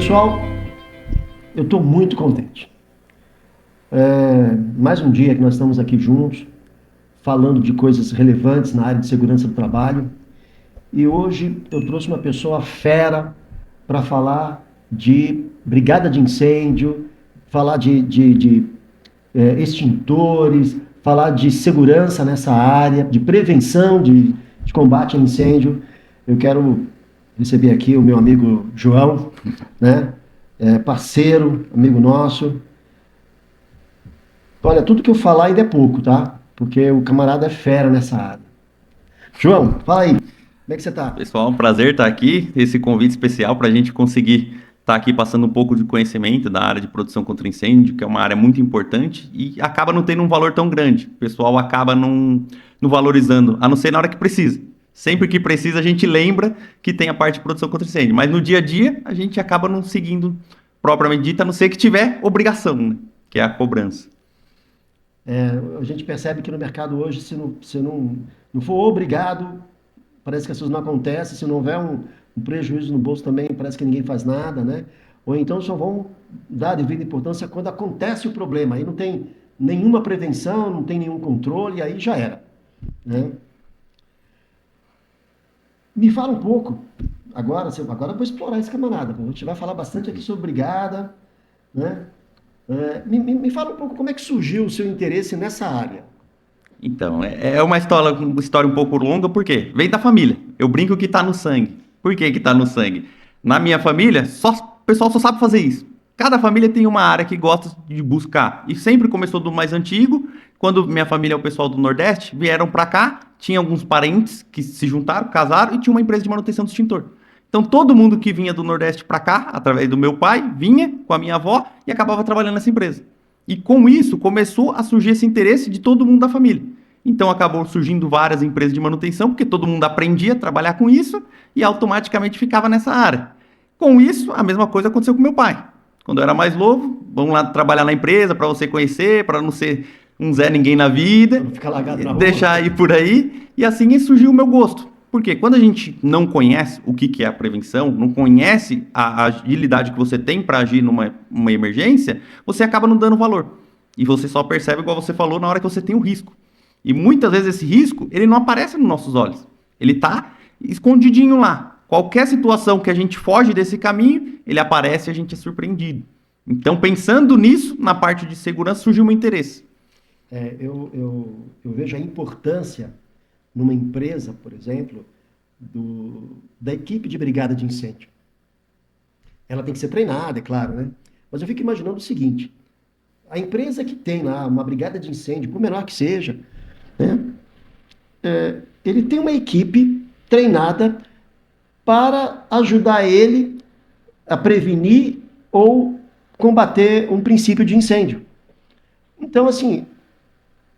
Pessoal, eu estou muito contente. Mais um dia que nós estamos aqui juntos, falando de coisas relevantes na área de segurança do trabalho. E hoje eu trouxe uma pessoa fera para falar de brigada de incêndio, falar de extintores, falar de segurança nessa área, de prevenção de combate a incêndio. Eu quero receber aqui o meu amigo João, né? Parceiro, amigo nosso. Olha, tudo que eu falar ainda é pouco, tá? Porque o camarada é fera nessa área. João, fala aí. Como é que você tá? Pessoal, um prazer estar aqui, esse convite especial para a gente conseguir estar aqui passando um pouco de conhecimento da área de produção contra incêndio, que é uma área muito importante e acaba não tendo um valor tão grande. O pessoal acaba não valorizando, a não ser na hora que precisa. Sempre que precisa, a gente lembra que tem a parte de produção contra incêndio, mas no dia a dia a gente acaba não seguindo propriamente dita, a não ser que tiver obrigação, né? Que é a cobrança. A gente percebe que no mercado hoje, se não for obrigado, parece que as coisas não acontecem. Se não houver um prejuízo no bolso também, parece que ninguém faz nada, né? Ou então só vão dar devida importância quando acontece o problema. Aí não tem nenhuma prevenção, não tem nenhum controle, aí já era, né? Me fala um pouco, agora eu vou explorar esse camarada. A gente vai falar bastante aqui sobre brigada, né? Me fala um pouco como é que surgiu o seu interesse nessa área. Então, é uma história um pouco longa, porque vem da família. Eu brinco que tá no sangue. Por que que tá no sangue? Na minha família, o pessoal só sabe fazer isso. Cada família tem uma área que gosta de buscar. E sempre começou do mais antigo. Quando minha família, o pessoal do Nordeste, vieram para cá, tinha alguns parentes que se juntaram, casaram e tinha uma empresa de manutenção de extintor. Então todo mundo que vinha do Nordeste para cá, através do meu pai, vinha com a minha avó e acabava trabalhando nessa empresa. E com isso começou a surgir esse interesse de todo mundo da família. Então acabou surgindo várias empresas de manutenção, porque todo mundo aprendia a trabalhar com isso e automaticamente ficava nessa área. Com isso, a mesma coisa aconteceu com meu pai. Quando eu era mais novo, vamos lá trabalhar na empresa para você conhecer, para não ser um Zé Ninguém na vida, Ficar largado na rua. deixar ir por aí. E assim surgiu o meu gosto. Porque quando a gente não conhece o que é a prevenção, não conhece a agilidade que você tem para agir numa emergência, você acaba não dando valor. E você só percebe, igual você falou, na hora que você tem o risco. E muitas vezes esse risco, ele não aparece nos nossos olhos. Ele está escondidinho lá. Qualquer situação que a gente foge desse caminho, ele aparece e a gente é surpreendido. Então, pensando nisso, na parte de segurança, surgiu um interesse. Eu vejo a importância numa empresa, por exemplo, da equipe de brigada de incêndio. Ela tem que ser treinada, é claro, né? Mas eu fico imaginando o seguinte: a empresa que tem lá uma brigada de incêndio, por menor que seja, né? Ele tem uma equipe treinada para ajudar ele a prevenir ou combater um princípio de incêndio. Então, assim,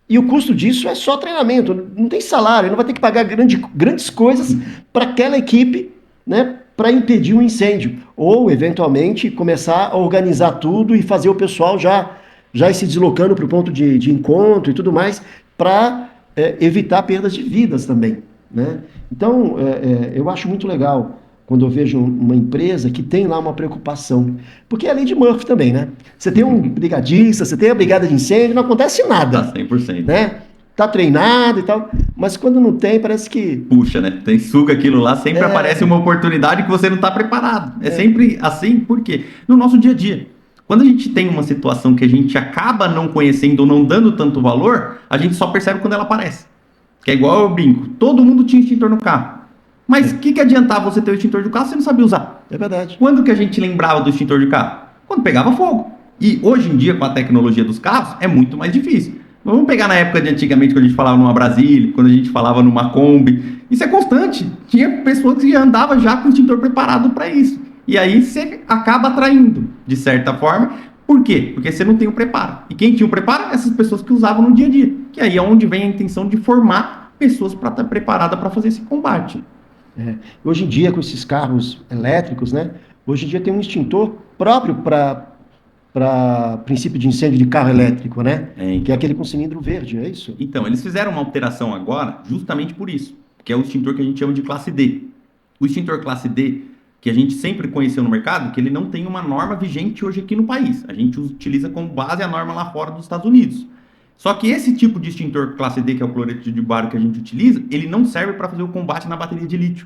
e o custo disso é só treinamento, não tem salário, ele não vai ter que pagar grandes coisas para aquela equipe, né, para impedir um incêndio. Ou, eventualmente, começar a organizar tudo e fazer o pessoal já ir se deslocando para o ponto de encontro e tudo mais, para evitar perdas de vidas também, né? Então, eu acho muito legal quando eu vejo uma empresa que tem lá uma preocupação. Porque é a lei de Murphy também, né? Você tem um brigadista, você tem a brigada de incêndio, não acontece nada. Tá 100%. Né? Tá treinado e tal, mas quando não tem, parece que... Puxa, né? Tem suga aquilo lá, sempre aparece uma oportunidade que você não está preparado. É sempre assim, por quê? No nosso dia a dia. Quando a gente tem uma situação que a gente acaba não conhecendo ou não dando tanto valor, a gente só percebe quando ela aparece. Que é igual eu brinco, todo mundo tinha extintor no carro. Mas o que adiantava você ter o extintor do carro se você não sabia usar? É verdade. Quando que a gente lembrava do extintor de carro? Quando pegava fogo. E hoje em dia, com a tecnologia dos carros, é muito mais difícil. Vamos pegar na época de antigamente, quando a gente falava numa Brasília, quando a gente falava numa Kombi. Isso é constante. Tinha pessoas que andavam já com o extintor preparado para isso. E aí você acaba atraindo, de certa forma. Por quê? Porque você não tem o preparo. E quem tinha o preparo? Essas pessoas que usavam no dia a dia. Que aí é onde vem a intenção de formar pessoas para estar preparadas para fazer esse combate. Hoje em dia, com esses carros elétricos, né? Hoje em dia tem um extintor próprio para princípio de incêndio de carro elétrico, né? Que é aquele com cilindro verde, é isso? Então, eles fizeram uma alteração agora justamente por isso, que é o extintor que a gente chama de classe D. O extintor classe D, o que a gente sempre conheceu no mercado, que ele não tem uma norma vigente hoje aqui no país. A gente utiliza como base a norma lá fora dos Estados Unidos. Só que esse tipo de extintor classe D, que é o cloreto de bário que a gente utiliza, ele não serve para fazer o combate na bateria de lítio.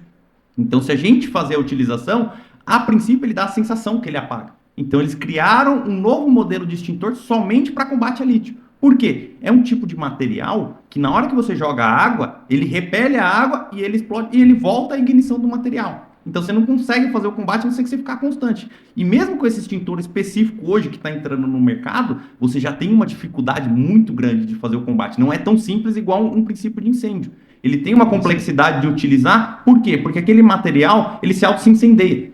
Então, se a gente fazer a utilização, a princípio ele dá a sensação que ele apaga. Então, eles criaram um novo modelo de extintor somente para combate a lítio. Por quê? É um tipo de material que na hora que você joga água, ele repele a água e ele explode e ele volta à ignição do material. Então você não consegue fazer o combate, a não ser que você ficar constante. E mesmo com esse extintor específico hoje que está entrando no mercado, você já tem uma dificuldade muito grande de fazer o combate. Não é tão simples igual um princípio de incêndio. Ele tem uma complexidade de utilizar. Por quê? Porque aquele material, ele se auto-incendeia.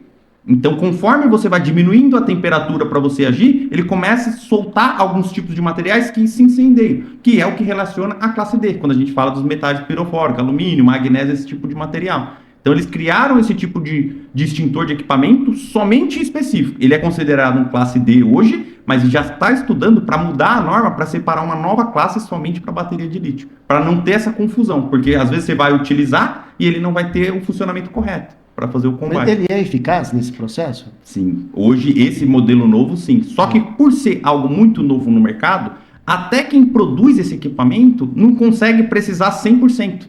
Então, conforme você vai diminuindo a temperatura para você agir, ele começa a soltar alguns tipos de materiais que se incendeiam, que é o que relaciona a classe D, quando a gente fala dos metais pirofóricos, alumínio, magnésio, esse tipo de material. Então, eles criaram esse tipo de extintor de equipamento somente específico. Ele é considerado um classe D hoje, mas já está estudando para mudar a norma, para separar uma nova classe somente para bateria de lítio, para não ter essa confusão, porque às vezes você vai utilizar e ele não vai ter o funcionamento correto para fazer o combate. Ele é eficaz nesse processo? Sim, hoje esse modelo novo sim. Só que por ser algo muito novo no mercado, até quem produz esse equipamento não consegue precisar 100%.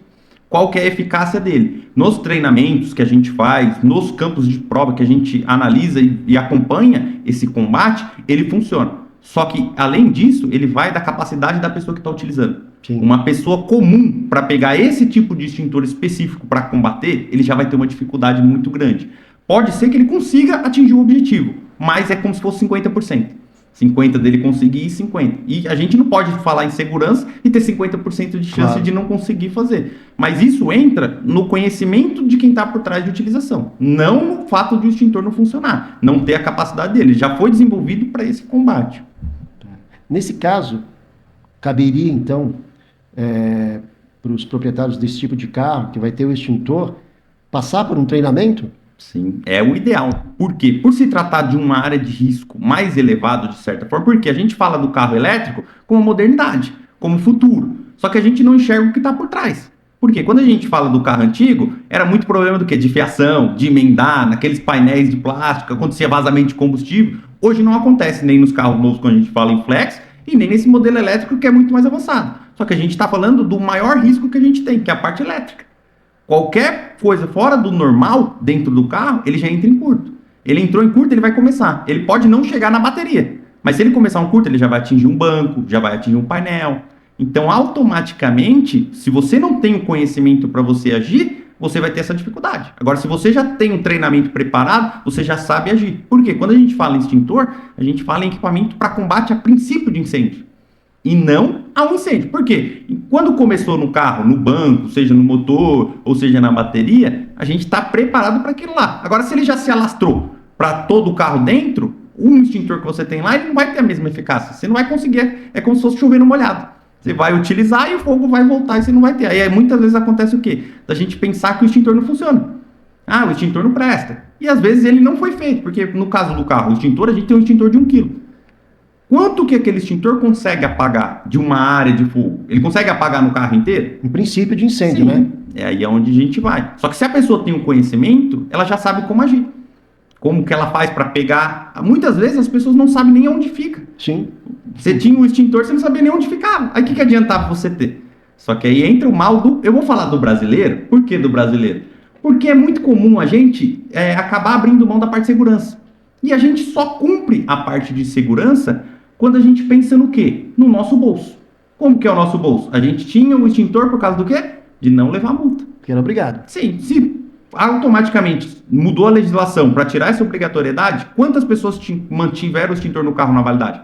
Qual que é a eficácia dele? Nos treinamentos que a gente faz, nos campos de prova que a gente analisa e acompanha esse combate, ele funciona. Só que, além disso, ele vai da capacidade da pessoa que está utilizando. Sim. Uma pessoa comum, para pegar esse tipo de extintor específico para combater, ele já vai ter uma dificuldade muito grande. Pode ser que ele consiga atingir o objetivo, mas é como se fosse 50%. 50% dele conseguir e 50%. E a gente não pode falar em segurança e ter 50% de chance de não conseguir fazer. Mas isso entra no conhecimento de quem está por trás de utilização. Não no fato de o extintor não funcionar. Não ter a capacidade dele. Já foi desenvolvido para esse combate. Nesse caso, caberia então para os proprietários desse tipo de carro, que vai ter o extintor, passar por um treinamento? Sim, é o ideal. Por quê? Por se tratar de uma área de risco mais elevado, de certa forma, porque a gente fala do carro elétrico como modernidade, como futuro. Só que a gente não enxerga o que está por trás. Porque quando a gente fala do carro antigo, era muito problema do quê? De fiação, de emendar, naqueles painéis de plástico, acontecia vazamento de combustível. Hoje não acontece nem nos carros novos quando a gente fala em flex, e nem nesse modelo elétrico que é muito mais avançado. Só que a gente está falando do maior risco que a gente tem, que é a parte elétrica. Qualquer coisa fora do normal dentro do carro, ele já entra em curto. Ele entrou em curto, ele vai começar. Ele pode não chegar na bateria, mas se ele começar um curto, ele já vai atingir um banco, já vai atingir um painel. Então, automaticamente, se você não tem o conhecimento para você agir, você vai ter essa dificuldade. Agora, se você já tem um treinamento preparado, você já sabe agir. Por quê? Quando a gente fala em extintor, a gente fala em equipamento para combate a princípio de incêndio. E não a um incêndio. Por quê? Quando começou no carro, no banco, seja no motor, ou seja na bateria, a gente está preparado para aquilo lá. Agora, se ele já se alastrou para todo o carro dentro, um extintor que você tem lá, ele não vai ter a mesma eficácia. Você não vai conseguir, é como se fosse chover no molhado. Você vai utilizar e o fogo vai voltar e você não vai ter. Aí muitas vezes acontece o quê? Da gente pensar que o extintor não funciona. Ah, o extintor não presta. E às vezes ele não foi feito, porque no caso do carro, o extintor, a gente tem um extintor de 1 kg. Quanto que aquele extintor consegue apagar de uma área de fogo? Ele consegue apagar no carro inteiro? Em princípio de incêndio, sim, né? É aí onde a gente vai. Só que se a pessoa tem um conhecimento, ela já sabe como agir. Como que ela faz para pegar. Muitas vezes as pessoas não sabem nem onde fica. Sim. Você tinha um extintor, você não sabia nem onde ficava. Aí o que adiantava você ter? Só que aí entra o mal do... Eu vou falar do brasileiro. Por que do brasileiro? Porque é muito comum a gente acabar abrindo mão da parte de segurança. E a gente só cumpre a parte de segurança quando a gente pensa no quê? No nosso bolso. Como que é o nosso bolso? A gente tinha um extintor por causa do quê? De não levar multa. Porque era obrigado. Sim, se automaticamente mudou a legislação para tirar essa obrigatoriedade, quantas pessoas mantiveram o extintor no carro na validade?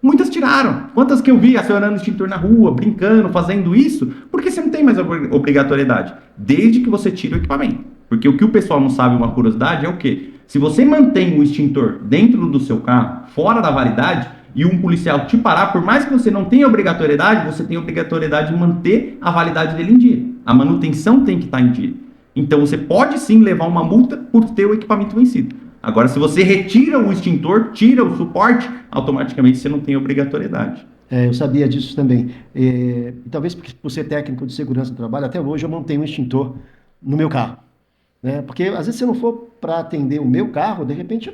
Muitas tiraram. Quantas que eu vi acionando o extintor na rua, brincando, fazendo isso? Porque você não tem mais obrigatoriedade. Desde que você tire o equipamento. Porque o que o pessoal não sabe, uma curiosidade, é o quê? Se você mantém o extintor dentro do seu carro, fora da validade, e um policial te parar, por mais que você não tenha obrigatoriedade, você tem obrigatoriedade de manter a validade dele em dia. A manutenção tem que estar em dia. Então você pode sim levar uma multa por ter o equipamento vencido. Agora, se você retira o extintor, tira o suporte, automaticamente você não tem obrigatoriedade. Eu sabia disso também. E talvez por ser técnico de segurança do trabalho, até hoje eu mantenho um extintor no meu carro. né? Porque às vezes se não for para atender o meu carro, de repente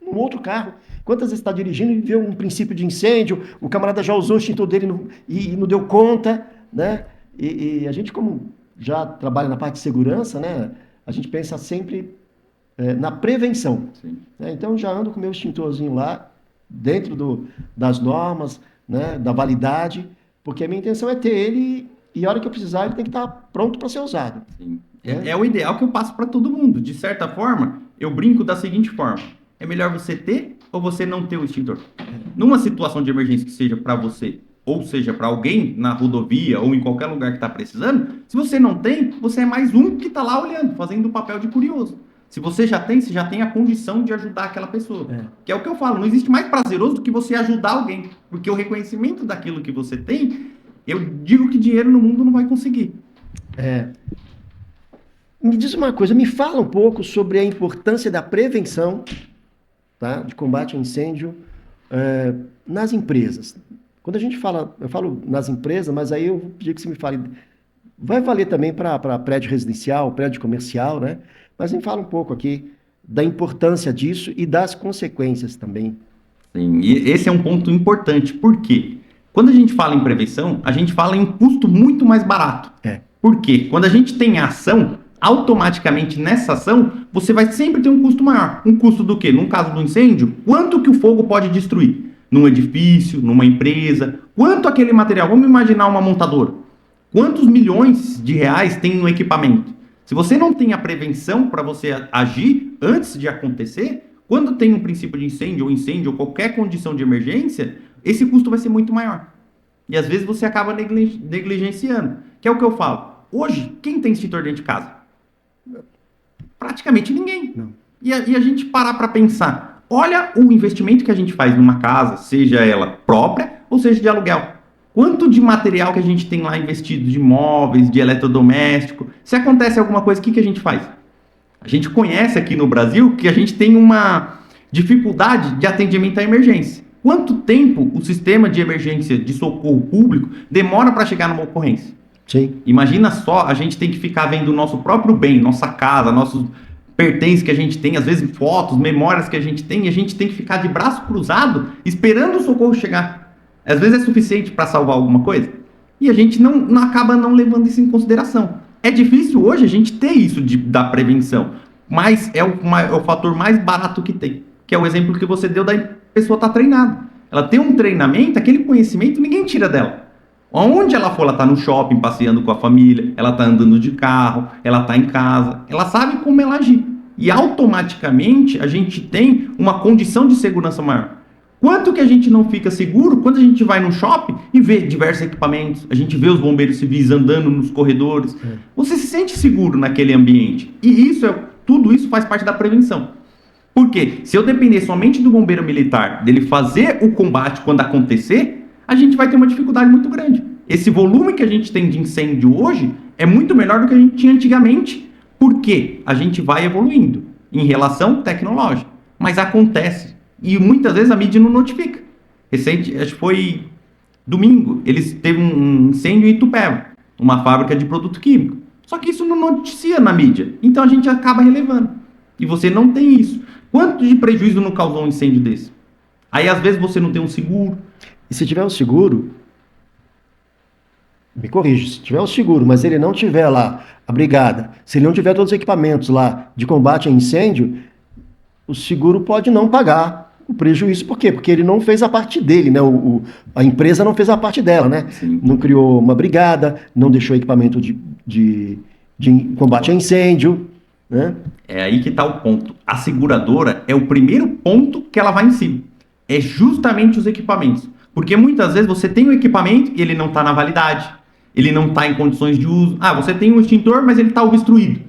um outro carro. Quantas vezes está dirigindo e vê um princípio de incêndio, o camarada já usou o extintor dele e não deu conta, né? E a gente, como já trabalha na parte de segurança, né? A gente pensa sempre na prevenção. Sim. Né? Então, já ando com o meu extintorzinho lá, dentro das normas, né? Da validade, porque a minha intenção é ter ele e a hora que eu precisar, ele tem que estar pronto para ser usado. Sim. É o ideal que eu passo para todo mundo. De certa forma, eu brinco da seguinte forma: é melhor você ter ou você não ter o extintor? Numa situação de emergência que seja para você, ou seja para alguém na rodovia ou em qualquer lugar que está precisando, se você não tem, você é mais um que está lá olhando, fazendo o papel de curioso. Se você já tem, você já tem a condição de ajudar aquela pessoa. Que é o que eu falo, não existe mais prazeroso do que você ajudar alguém. Porque o reconhecimento daquilo que você tem, eu digo que dinheiro no mundo não vai conseguir. Me diz uma coisa, me fala um pouco sobre a importância da prevenção, tá, de combate a incêndio nas empresas. Quando a gente fala, eu falo nas empresas, mas aí eu vou pedir que você me fale, vai valer também para prédio residencial, prédio comercial, né? Mas me fala um pouco aqui da importância disso e das consequências também. Sim, e esse é um ponto importante, por quê? Quando a gente fala em prevenção, a gente fala em um custo muito mais barato. Por quê? Quando a gente tem ação, automaticamente nessa ação, você vai sempre ter um custo maior. Um custo do quê? Num caso do incêndio, quanto que o fogo pode destruir? Num edifício, numa empresa, quanto aquele material? Vamos imaginar uma montadora. Quantos milhões de reais tem no equipamento? Se você não tem a prevenção para você agir antes de acontecer, quando tem um princípio de incêndio ou qualquer condição de emergência, esse custo vai ser muito maior. E às vezes você acaba negligenciando. Que é o que eu falo. Hoje, quem tem extintor dentro de casa? Praticamente ninguém. E a gente parar para pensar. Olha o investimento que a gente faz numa casa, seja ela própria ou seja de aluguel. Quanto de material que a gente tem lá investido, de móveis, de eletrodoméstico. Se acontece alguma coisa, o que a gente faz? A gente conhece aqui no Brasil que a gente tem uma dificuldade de atendimento à emergência. Quanto tempo o sistema de emergência de socorro público demora para chegar numa ocorrência? Sim. Imagina só, a gente tem que ficar vendo o nosso próprio bem, nossa casa, nossos pertences que a gente tem, às vezes fotos, memórias que a gente tem, e a gente tem que ficar de braço cruzado esperando o socorro chegar. Às vezes é suficiente para salvar alguma coisa e a gente não acaba não levando isso em consideração. É difícil hoje a gente ter isso da prevenção, mas é o fator mais barato que tem, que é o exemplo que você deu da pessoa estar treinada. Ela tem um treinamento, aquele conhecimento ninguém tira dela. Onde ela for, ela está no shopping passeando com a família, ela está andando de carro, ela está em casa, ela sabe como ela agir. E automaticamente a gente tem uma condição de segurança maior. Quanto que a gente não fica seguro quando a gente vai no shopping e vê diversos equipamentos, a gente vê os bombeiros civis andando nos corredores, você se sente seguro naquele ambiente. E tudo isso faz parte da prevenção. Por quê? Se eu depender somente do bombeiro militar, dele fazer o combate quando acontecer, a gente vai ter uma dificuldade muito grande. Esse volume que a gente tem de incêndio hoje é muito menor do que a gente tinha antigamente, porque a gente vai evoluindo em relação tecnológica. Mas acontece. E muitas vezes a mídia não notifica. Recente, acho que foi domingo, eles teve um incêndio em Itupeva, uma fábrica de produto químico. Só que isso não noticia na mídia. Então a gente acaba relevando. E você não tem isso. Quanto de prejuízo não causou um incêndio desse? Aí às vezes você não tem um seguro. E se tiver um seguro, me corrija, se tiver um seguro, mas ele não tiver lá a brigada, se ele não tiver todos os equipamentos lá de combate a incêndio, o seguro pode não pagar o prejuízo. Por quê? Porque ele não fez a parte dele, né? A empresa não fez a parte dela, né? Sim. Não criou uma brigada, não deixou equipamento de combate a incêndio, né? É aí que está o ponto. A seguradora é o primeiro ponto que ela vai em cima. É justamente os equipamentos. Porque muitas vezes você tem um equipamento e ele não está na validade, ele não está em condições de uso. Ah, você tem um extintor, mas ele está obstruído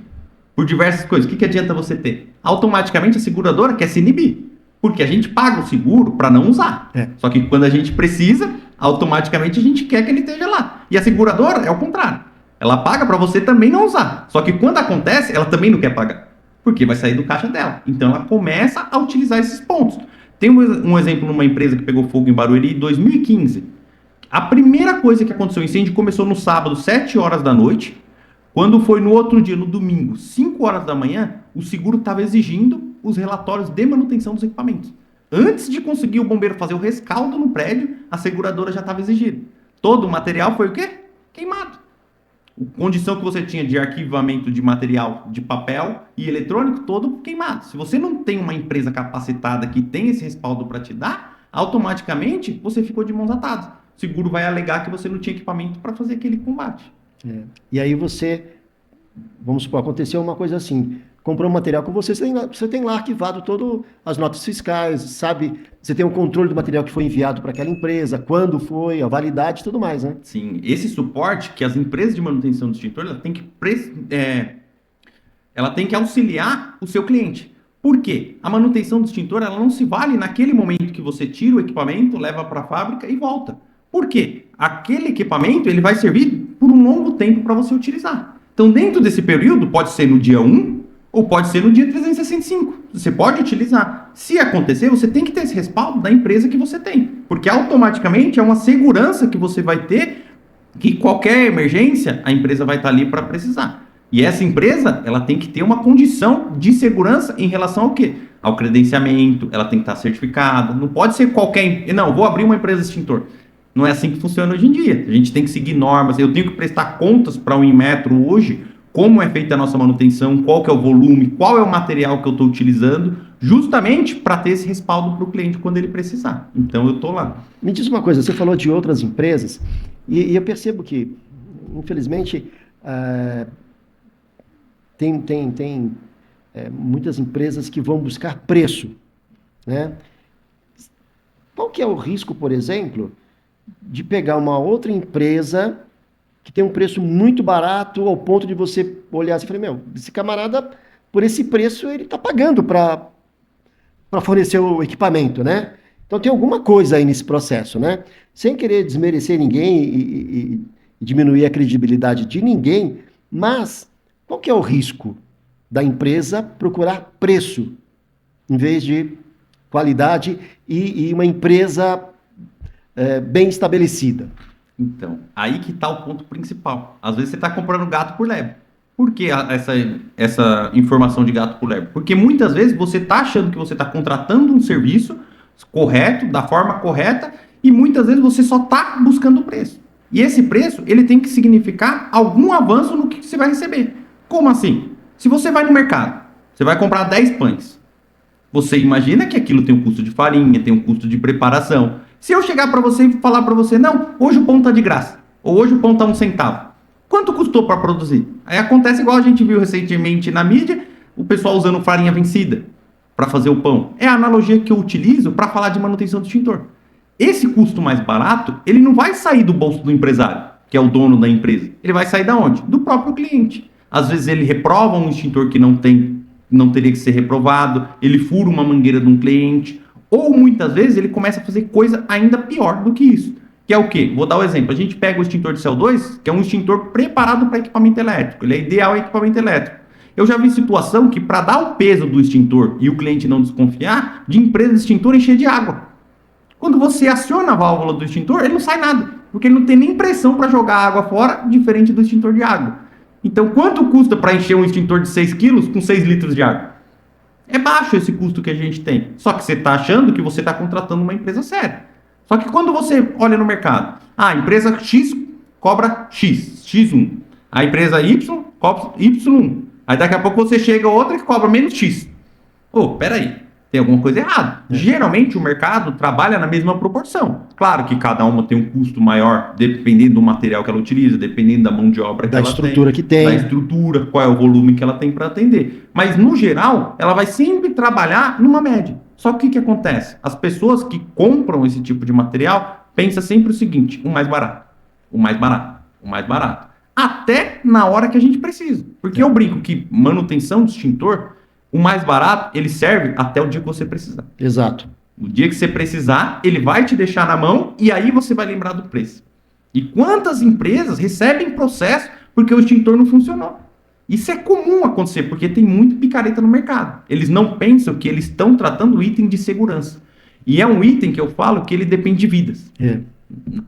por diversas coisas. O que adianta você ter? Automaticamente a seguradora quer se inibir. Porque a gente paga o seguro para não usar. Só que quando a gente precisa, automaticamente a gente quer que ele esteja lá. E a seguradora é o contrário. Ela paga para você também não usar. Só que quando acontece, ela também não quer pagar. Porque vai sair do caixa dela. Então ela começa a utilizar esses pontos. Tem um exemplo numa empresa que pegou fogo em Barueri em 2015. A primeira coisa que aconteceu, o incêndio começou no sábado, 7 horas da noite. Quando foi no outro dia, no domingo, 5 horas da manhã, o seguro estava exigindo os relatórios de manutenção dos equipamentos. Antes de conseguir o bombeiro fazer o rescaldo no prédio, a seguradora já estava exigindo. Todo o material foi o quê? Queimado. A condição que você tinha de arquivamento de material de papel e eletrônico, todo queimado. Se você não tem uma empresa capacitada que tem esse respaldo para te dar, automaticamente você ficou de mãos atadas. O seguro vai alegar que você não tinha equipamento para fazer aquele combate. E aí vamos supor, aconteceu uma coisa assim, comprou um material com você tem lá arquivado todas as notas fiscais, sabe? Você tem um controle do material que foi enviado para aquela empresa, quando foi, a validade e tudo mais, né? Sim, esse suporte que as empresas de manutenção do extintor, ela tem que auxiliar o seu cliente. Por quê? A manutenção do extintor, ela não se vale naquele momento que você tira o equipamento, leva para a fábrica e volta. Por quê? Aquele equipamento, ele vai servir por um longo tempo para você utilizar. Então, dentro desse período, pode ser no dia 1 ou pode ser no dia 365. Você pode utilizar. Se acontecer, você tem que ter esse respaldo da empresa que você tem. Porque automaticamente é uma segurança que você vai ter que qualquer emergência, a empresa vai estar ali para precisar. E essa empresa, ela tem que ter uma condição de segurança em relação ao quê? Ao credenciamento, ela tem que estar certificada. Não pode ser qualquer... Não, vou abrir uma empresa de extintor. Não é assim que funciona hoje em dia. A gente tem que seguir normas. Eu tenho que prestar contas para o Inmetro hoje, como é feita a nossa manutenção, qual que é o volume, qual é o material que eu estou utilizando, justamente para ter esse respaldo para o cliente quando ele precisar. Então, eu estou lá. Me diz uma coisa, você falou de outras empresas, e eu percebo que, infelizmente, tem muitas empresas que vão buscar preço, né? Qual que é o risco, por exemplo, de pegar uma outra empresa que tem um preço muito barato ao ponto de você olhar assim e falar, esse camarada, por esse preço, ele está pagando para fornecer o equipamento, né? Então tem alguma coisa aí nesse processo, né? Sem querer desmerecer ninguém e diminuir a credibilidade de ninguém, mas qual que é o risco da empresa procurar preço em vez de qualidade e uma empresa bem estabelecida? Então, aí que está o ponto principal. Às vezes você está comprando gato por lebre. Por que essa informação de gato por lebre? Porque muitas vezes você está achando que você está contratando um serviço correto, da forma correta, e muitas vezes você só está buscando o preço. E esse preço, ele tem que significar algum avanço no que você vai receber. Como assim? Se você vai no mercado, você vai comprar 10 pães. Você imagina que aquilo tem um custo de farinha, tem um custo de preparação. Se eu chegar para você e falar para você, não, hoje o pão está de graça, ou hoje o pão está 1 centavo, quanto custou para produzir? Aí acontece igual a gente viu recentemente na mídia, o pessoal usando farinha vencida para fazer o pão. É a analogia que eu utilizo para falar de manutenção do extintor. Esse custo mais barato, ele não vai sair do bolso do empresário, que é o dono da empresa. Ele vai sair da onde? Do próprio cliente. Às vezes ele reprova um extintor que não teria que ser reprovado, ele fura uma mangueira de um cliente, ou muitas vezes ele começa a fazer coisa ainda pior do que isso. Que é o quê? Vou dar um exemplo. A gente pega o extintor de CO2, que é um extintor preparado para equipamento elétrico. Ele é ideal em equipamento elétrico. Eu já vi situação que, para dar o peso do extintor e o cliente não desconfiar, de empresa de extintor encher de água. Quando você aciona a válvula do extintor, ele não sai nada, porque ele não tem nem pressão para jogar água fora, diferente do extintor de água. Então, quanto custa para encher um extintor de 6 quilos com 6 litros de água? É baixo esse custo que a gente tem. Só que você está achando que você está contratando uma empresa séria. Só que quando você olha no mercado, a empresa X cobra X, X1. A empresa Y cobra Y1. Aí daqui a pouco você chega a outra que cobra menos X. Peraí, tem alguma coisa errada. Geralmente o mercado trabalha na mesma proporção. Claro que cada uma tem um custo maior, dependendo do material que ela utiliza, dependendo da mão de obra que ela tem. Da estrutura que tem. Da estrutura, qual é o volume que ela tem para atender. Mas, no geral, ela vai sempre trabalhar numa média. Só que o que acontece? As pessoas que compram esse tipo de material pensam sempre o seguinte, o mais barato, o mais barato, o mais barato. Até na hora que a gente precisa. Porque eu brinco que manutenção de extintor, o mais barato, ele serve até o dia que você precisar. Exato. O dia que você precisar, ele vai te deixar na mão e aí você vai lembrar do preço. E quantas empresas recebem processo porque o extintor não funcionou? Isso é comum acontecer, porque tem muito picareta no mercado. Eles não pensam que eles estão tratando o item de segurança. E é um item que eu falo que ele depende de vidas.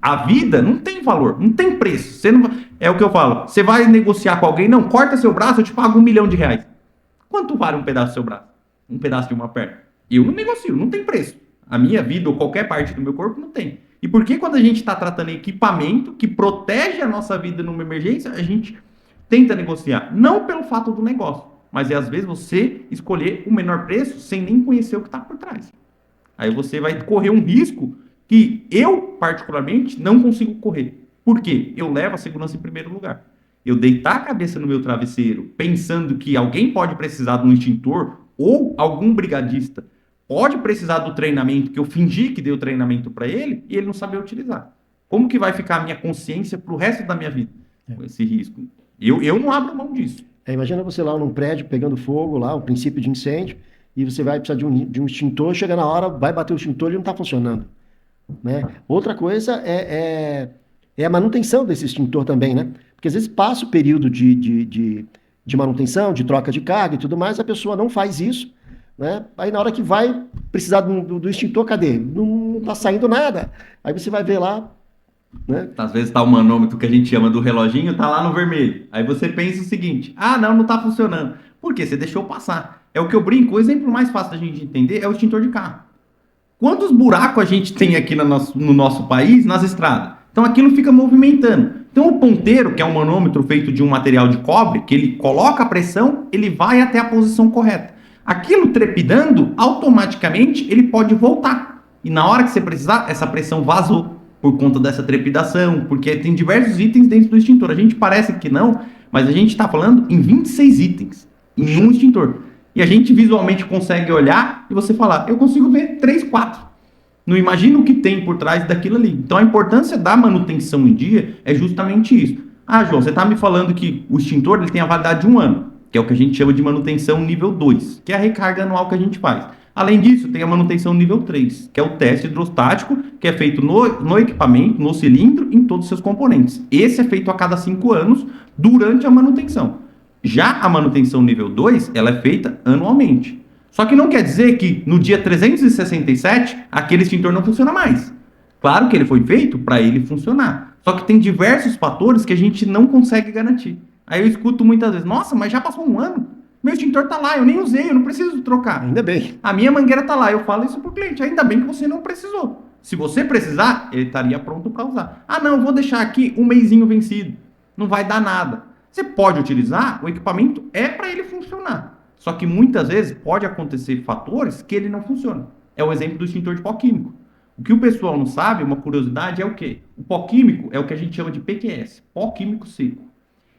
A vida não tem valor, não tem preço. Você não, é o que eu falo. Você vai negociar com alguém, não, corta seu braço, eu te pago R$1 milhão. Quanto vale um pedaço do seu braço? Um pedaço de uma perna? Eu não negocio, não tem preço. A minha vida ou qualquer parte do meu corpo não tem. E por que quando a gente está tratando equipamento que protege a nossa vida numa emergência, a gente tenta negociar? Não pelo fato do negócio, mas é às vezes você escolher o menor preço sem nem conhecer o que está por trás. Aí você vai correr um risco que eu, particularmente, não consigo correr. Por quê? Eu levo a segurança em primeiro lugar. Eu deitar a cabeça no meu travesseiro pensando que alguém pode precisar de um extintor ou algum brigadista pode precisar do treinamento que eu fingi que dei o treinamento para ele e ele não saber utilizar. Como que vai ficar a minha consciência para o resto da minha vida com esse risco? Eu não abro mão disso. Imagina você lá num prédio pegando fogo, lá, o princípio de incêndio, e você vai precisar de um extintor, chega na hora, vai bater o extintor e não está funcionando. Né? Outra coisa é a manutenção desse extintor também, né? Porque às vezes passa o período de manutenção, de troca de carga e tudo mais, a pessoa não faz isso, né? Aí na hora que vai precisar do extintor, cadê? Não está saindo nada. Aí você vai ver lá, né? Às vezes tá o manômetro que a gente chama do reloginho, tá lá no vermelho. Aí você pensa o seguinte, não tá funcionando. Por quê? Você deixou passar. É o que eu brinco, o exemplo mais fácil da gente entender é o extintor de carro. Quantos buracos a gente tem aqui no nosso país, nas estradas? Então aquilo fica movimentando. Então o ponteiro, que é um manômetro feito de um material de cobre, que ele coloca a pressão, ele vai até a posição correta. Aquilo trepidando, automaticamente ele pode voltar. E na hora que você precisar, essa pressão vazou por conta dessa trepidação, porque tem diversos itens dentro do extintor. A gente parece que não, mas a gente está falando em 26 itens em um extintor. E a gente visualmente consegue olhar e você falar, eu consigo ver 3, 4. Não imagino o que tem por trás daquilo ali. Então a importância da manutenção em dia é justamente isso. João, você está me falando que o extintor ele tem a validade de 1 ano, que é o que a gente chama de manutenção nível 2, que é a recarga anual que a gente faz. Além disso, tem a manutenção nível 3, que é o teste hidrostático, que é feito no equipamento, no cilindro, em todos os seus componentes. Esse é feito a cada 5 anos, durante a manutenção. Já a manutenção nível 2, ela é feita anualmente. Só que não quer dizer que no dia 367, aquele extintor não funciona mais. Claro que ele foi feito para ele funcionar. Só que tem diversos fatores que a gente não consegue garantir. Aí eu escuto muitas vezes, nossa, mas já passou 1 ano. Meu extintor tá lá, eu nem usei, eu não preciso trocar. Ainda bem. A minha mangueira tá lá, eu falo isso pro cliente. Ainda bem que você não precisou. Se você precisar, ele estaria pronto para usar. Não, vou deixar aqui 1 mêsinho vencido. Não vai dar nada. Você pode utilizar, o equipamento é para ele funcionar. Só que muitas vezes pode acontecer fatores que ele não funciona. É o exemplo do extintor de pó químico. O que o pessoal não sabe, uma curiosidade, é o quê? O pó químico é o que a gente chama de PQS, pó químico seco.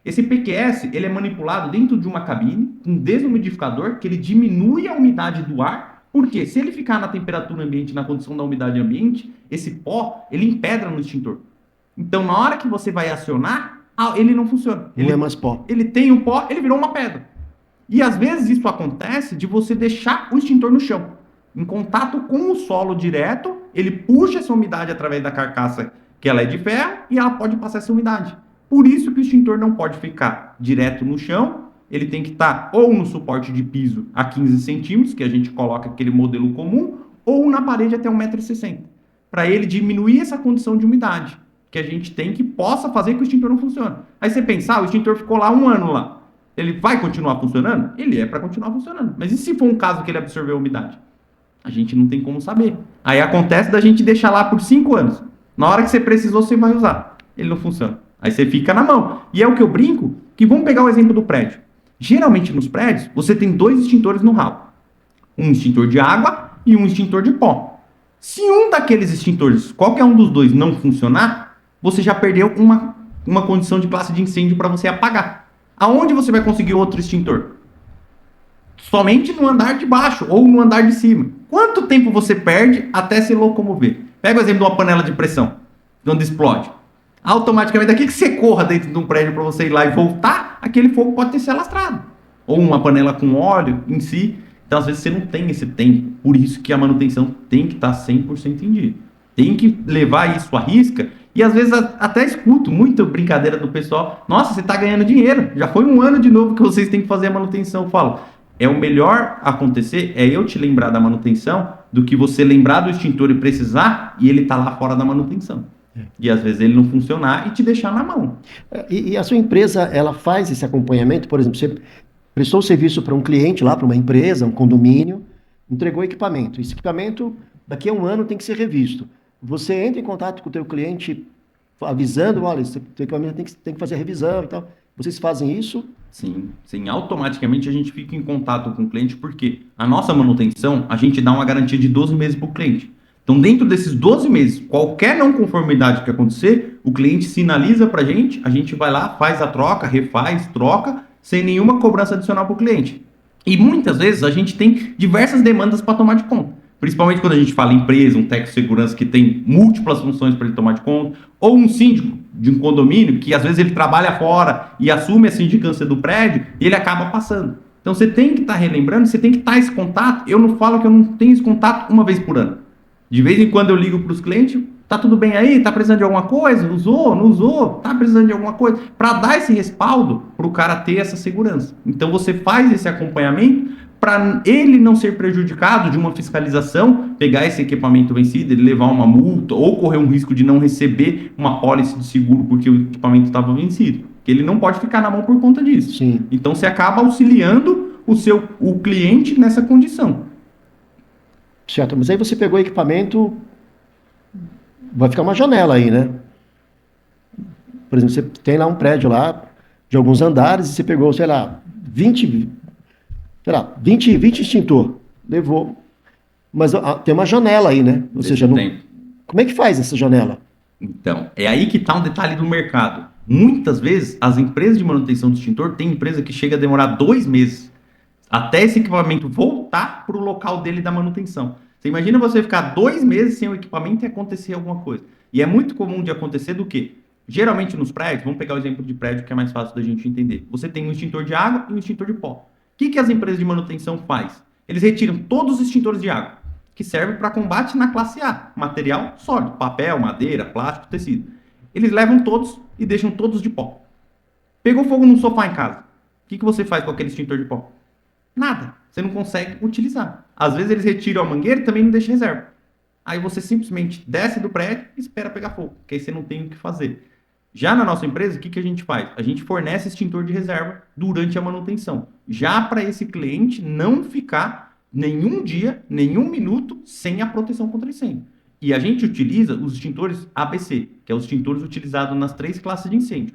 Esse PQS, ele é manipulado dentro de uma cabine, com um desumidificador, que ele diminui a umidade do ar, porque se ele ficar na temperatura ambiente, na condição da umidade ambiente, esse pó, ele empedra no extintor. Então, na hora que você vai acionar, ele não funciona. Ele é mais pó. Ele tem um pó, ele virou uma pedra. E às vezes isso acontece de você deixar o extintor no chão, em contato com o solo direto, ele puxa essa umidade através da carcaça, que ela é de ferro, e ela pode passar essa umidade. Por isso que o extintor não pode ficar direto no chão, ele tem que estar ou no suporte de piso a 15 centímetros, que a gente coloca aquele modelo comum, ou na parede até 1,60 m, para ele diminuir essa condição de umidade que a gente tem, que possa fazer que o extintor não funcione. Aí você pensa, o extintor ficou lá 1 ano lá, ele vai continuar funcionando? Ele é para continuar funcionando. Mas e se for um caso que ele absorveu a umidade? A gente não tem como saber. Aí acontece da gente deixar lá por 5 anos. Na hora que você precisou, você vai usar. Ele não funciona. Aí você fica na mão. E é o que eu brinco, que vamos pegar o exemplo do prédio. Geralmente nos prédios, você tem 2 extintores no ralo. Um extintor de água e um extintor de pó. Se um daqueles extintores, qualquer um dos 2, não funcionar, você já perdeu uma condição de classe de incêndio para você apagar. Aonde você vai conseguir outro extintor? Somente no andar de baixo ou no andar de cima. Quanto tempo você perde até se locomover? Pega o exemplo de uma panela de pressão, quando explode. Automaticamente, daqui que você corra dentro de um prédio para você ir lá e voltar, aquele fogo pode ter se alastrado. Ou uma panela com óleo em si. Então, às vezes, você não tem esse tempo. Por isso que a manutenção tem que estar 100% em dia. Tem que levar isso à risca. E às vezes até escuto muita brincadeira do pessoal. Nossa, você está ganhando dinheiro. Já foi 1 ano de novo que vocês têm que fazer a manutenção. Eu falo, é o melhor acontecer, é eu te lembrar da manutenção, do que você lembrar do extintor e precisar, e ele tá lá fora da manutenção. E às vezes ele não funcionar e te deixar na mão. E a sua empresa, ela faz esse acompanhamento? Por exemplo, você prestou o serviço para um cliente lá, para uma empresa, um condomínio, entregou equipamento. Esse equipamento, daqui a um ano, tem que ser revisto. Você entra em contato com o teu cliente avisando, olha, esse teu equipamento tem que fazer a revisão e tal. Vocês fazem isso? Sim, sim, automaticamente a gente fica em contato com o cliente, porque a nossa manutenção, a gente dá uma garantia de 12 meses para o cliente. Então, dentro desses 12 meses, qualquer não conformidade que acontecer, o cliente sinaliza para a gente vai lá, faz a troca, refaz, troca, sem nenhuma cobrança adicional para o cliente. E muitas vezes a gente tem diversas demandas para tomar de conta. Principalmente quando a gente fala em empresa, um técnico de segurança que tem múltiplas funções para ele tomar de conta, ou um síndico de um condomínio que às vezes ele trabalha fora e assume a sindicância do prédio e ele acaba passando. Então você tem que estar relembrando, você tem que estar esse contato. Eu não falo que eu não tenho esse contato uma vez por ano. De vez em quando eu ligo para os clientes, tá tudo bem aí? Tá precisando de alguma coisa? Usou? Não usou? Tá precisando de alguma coisa? Para dar esse respaldo para o cara ter essa segurança. Então você faz esse acompanhamento para ele não ser prejudicado de uma fiscalização, pegar esse equipamento vencido, ele levar uma multa ou correr um risco de não receber uma pólice de seguro porque o equipamento estava vencido. Que ele não pode ficar na mão por conta disso. Sim. Então você acaba auxiliando o cliente nessa condição. Certo, mas aí você pegou o equipamento, vai ficar uma janela aí, né? Por exemplo, você tem lá um prédio lá de alguns andares e você pegou, sei lá, 20 extintor, levou. Mas tem uma janela aí, né? Ou seja, como é que faz essa janela? Então, é aí que está um detalhe do mercado. Muitas vezes, as empresas de manutenção de extintor, tem empresa que chega a demorar 2 meses até esse equipamento voltar para o local dele da manutenção. Você imagina você ficar 2 meses sem o equipamento e acontecer alguma coisa. E é muito comum de acontecer do quê? Geralmente nos prédios, vamos pegar o exemplo de prédio que é mais fácil da gente entender. Você tem um extintor de água e um extintor de pó. O que as empresas de manutenção fazem? Eles retiram todos os extintores de água, que servem para combate na classe A, material sólido, papel, madeira, plástico, tecido. Eles levam todos e deixam todos de pó. Pegou fogo no sofá em casa. O que você faz com aquele extintor de pó? Nada. Você não consegue utilizar. Às vezes eles retiram a mangueira e também não deixam reserva. Aí você simplesmente desce do prédio e espera pegar fogo, porque aí você não tem o que fazer. Já na nossa empresa, o que a gente faz? A gente fornece extintor de reserva durante a manutenção. Já para esse cliente não ficar nenhum dia, nenhum minuto sem a proteção contra incêndio. E a gente utiliza os extintores ABC, que é os extintores utilizados nas 3 classes de incêndio.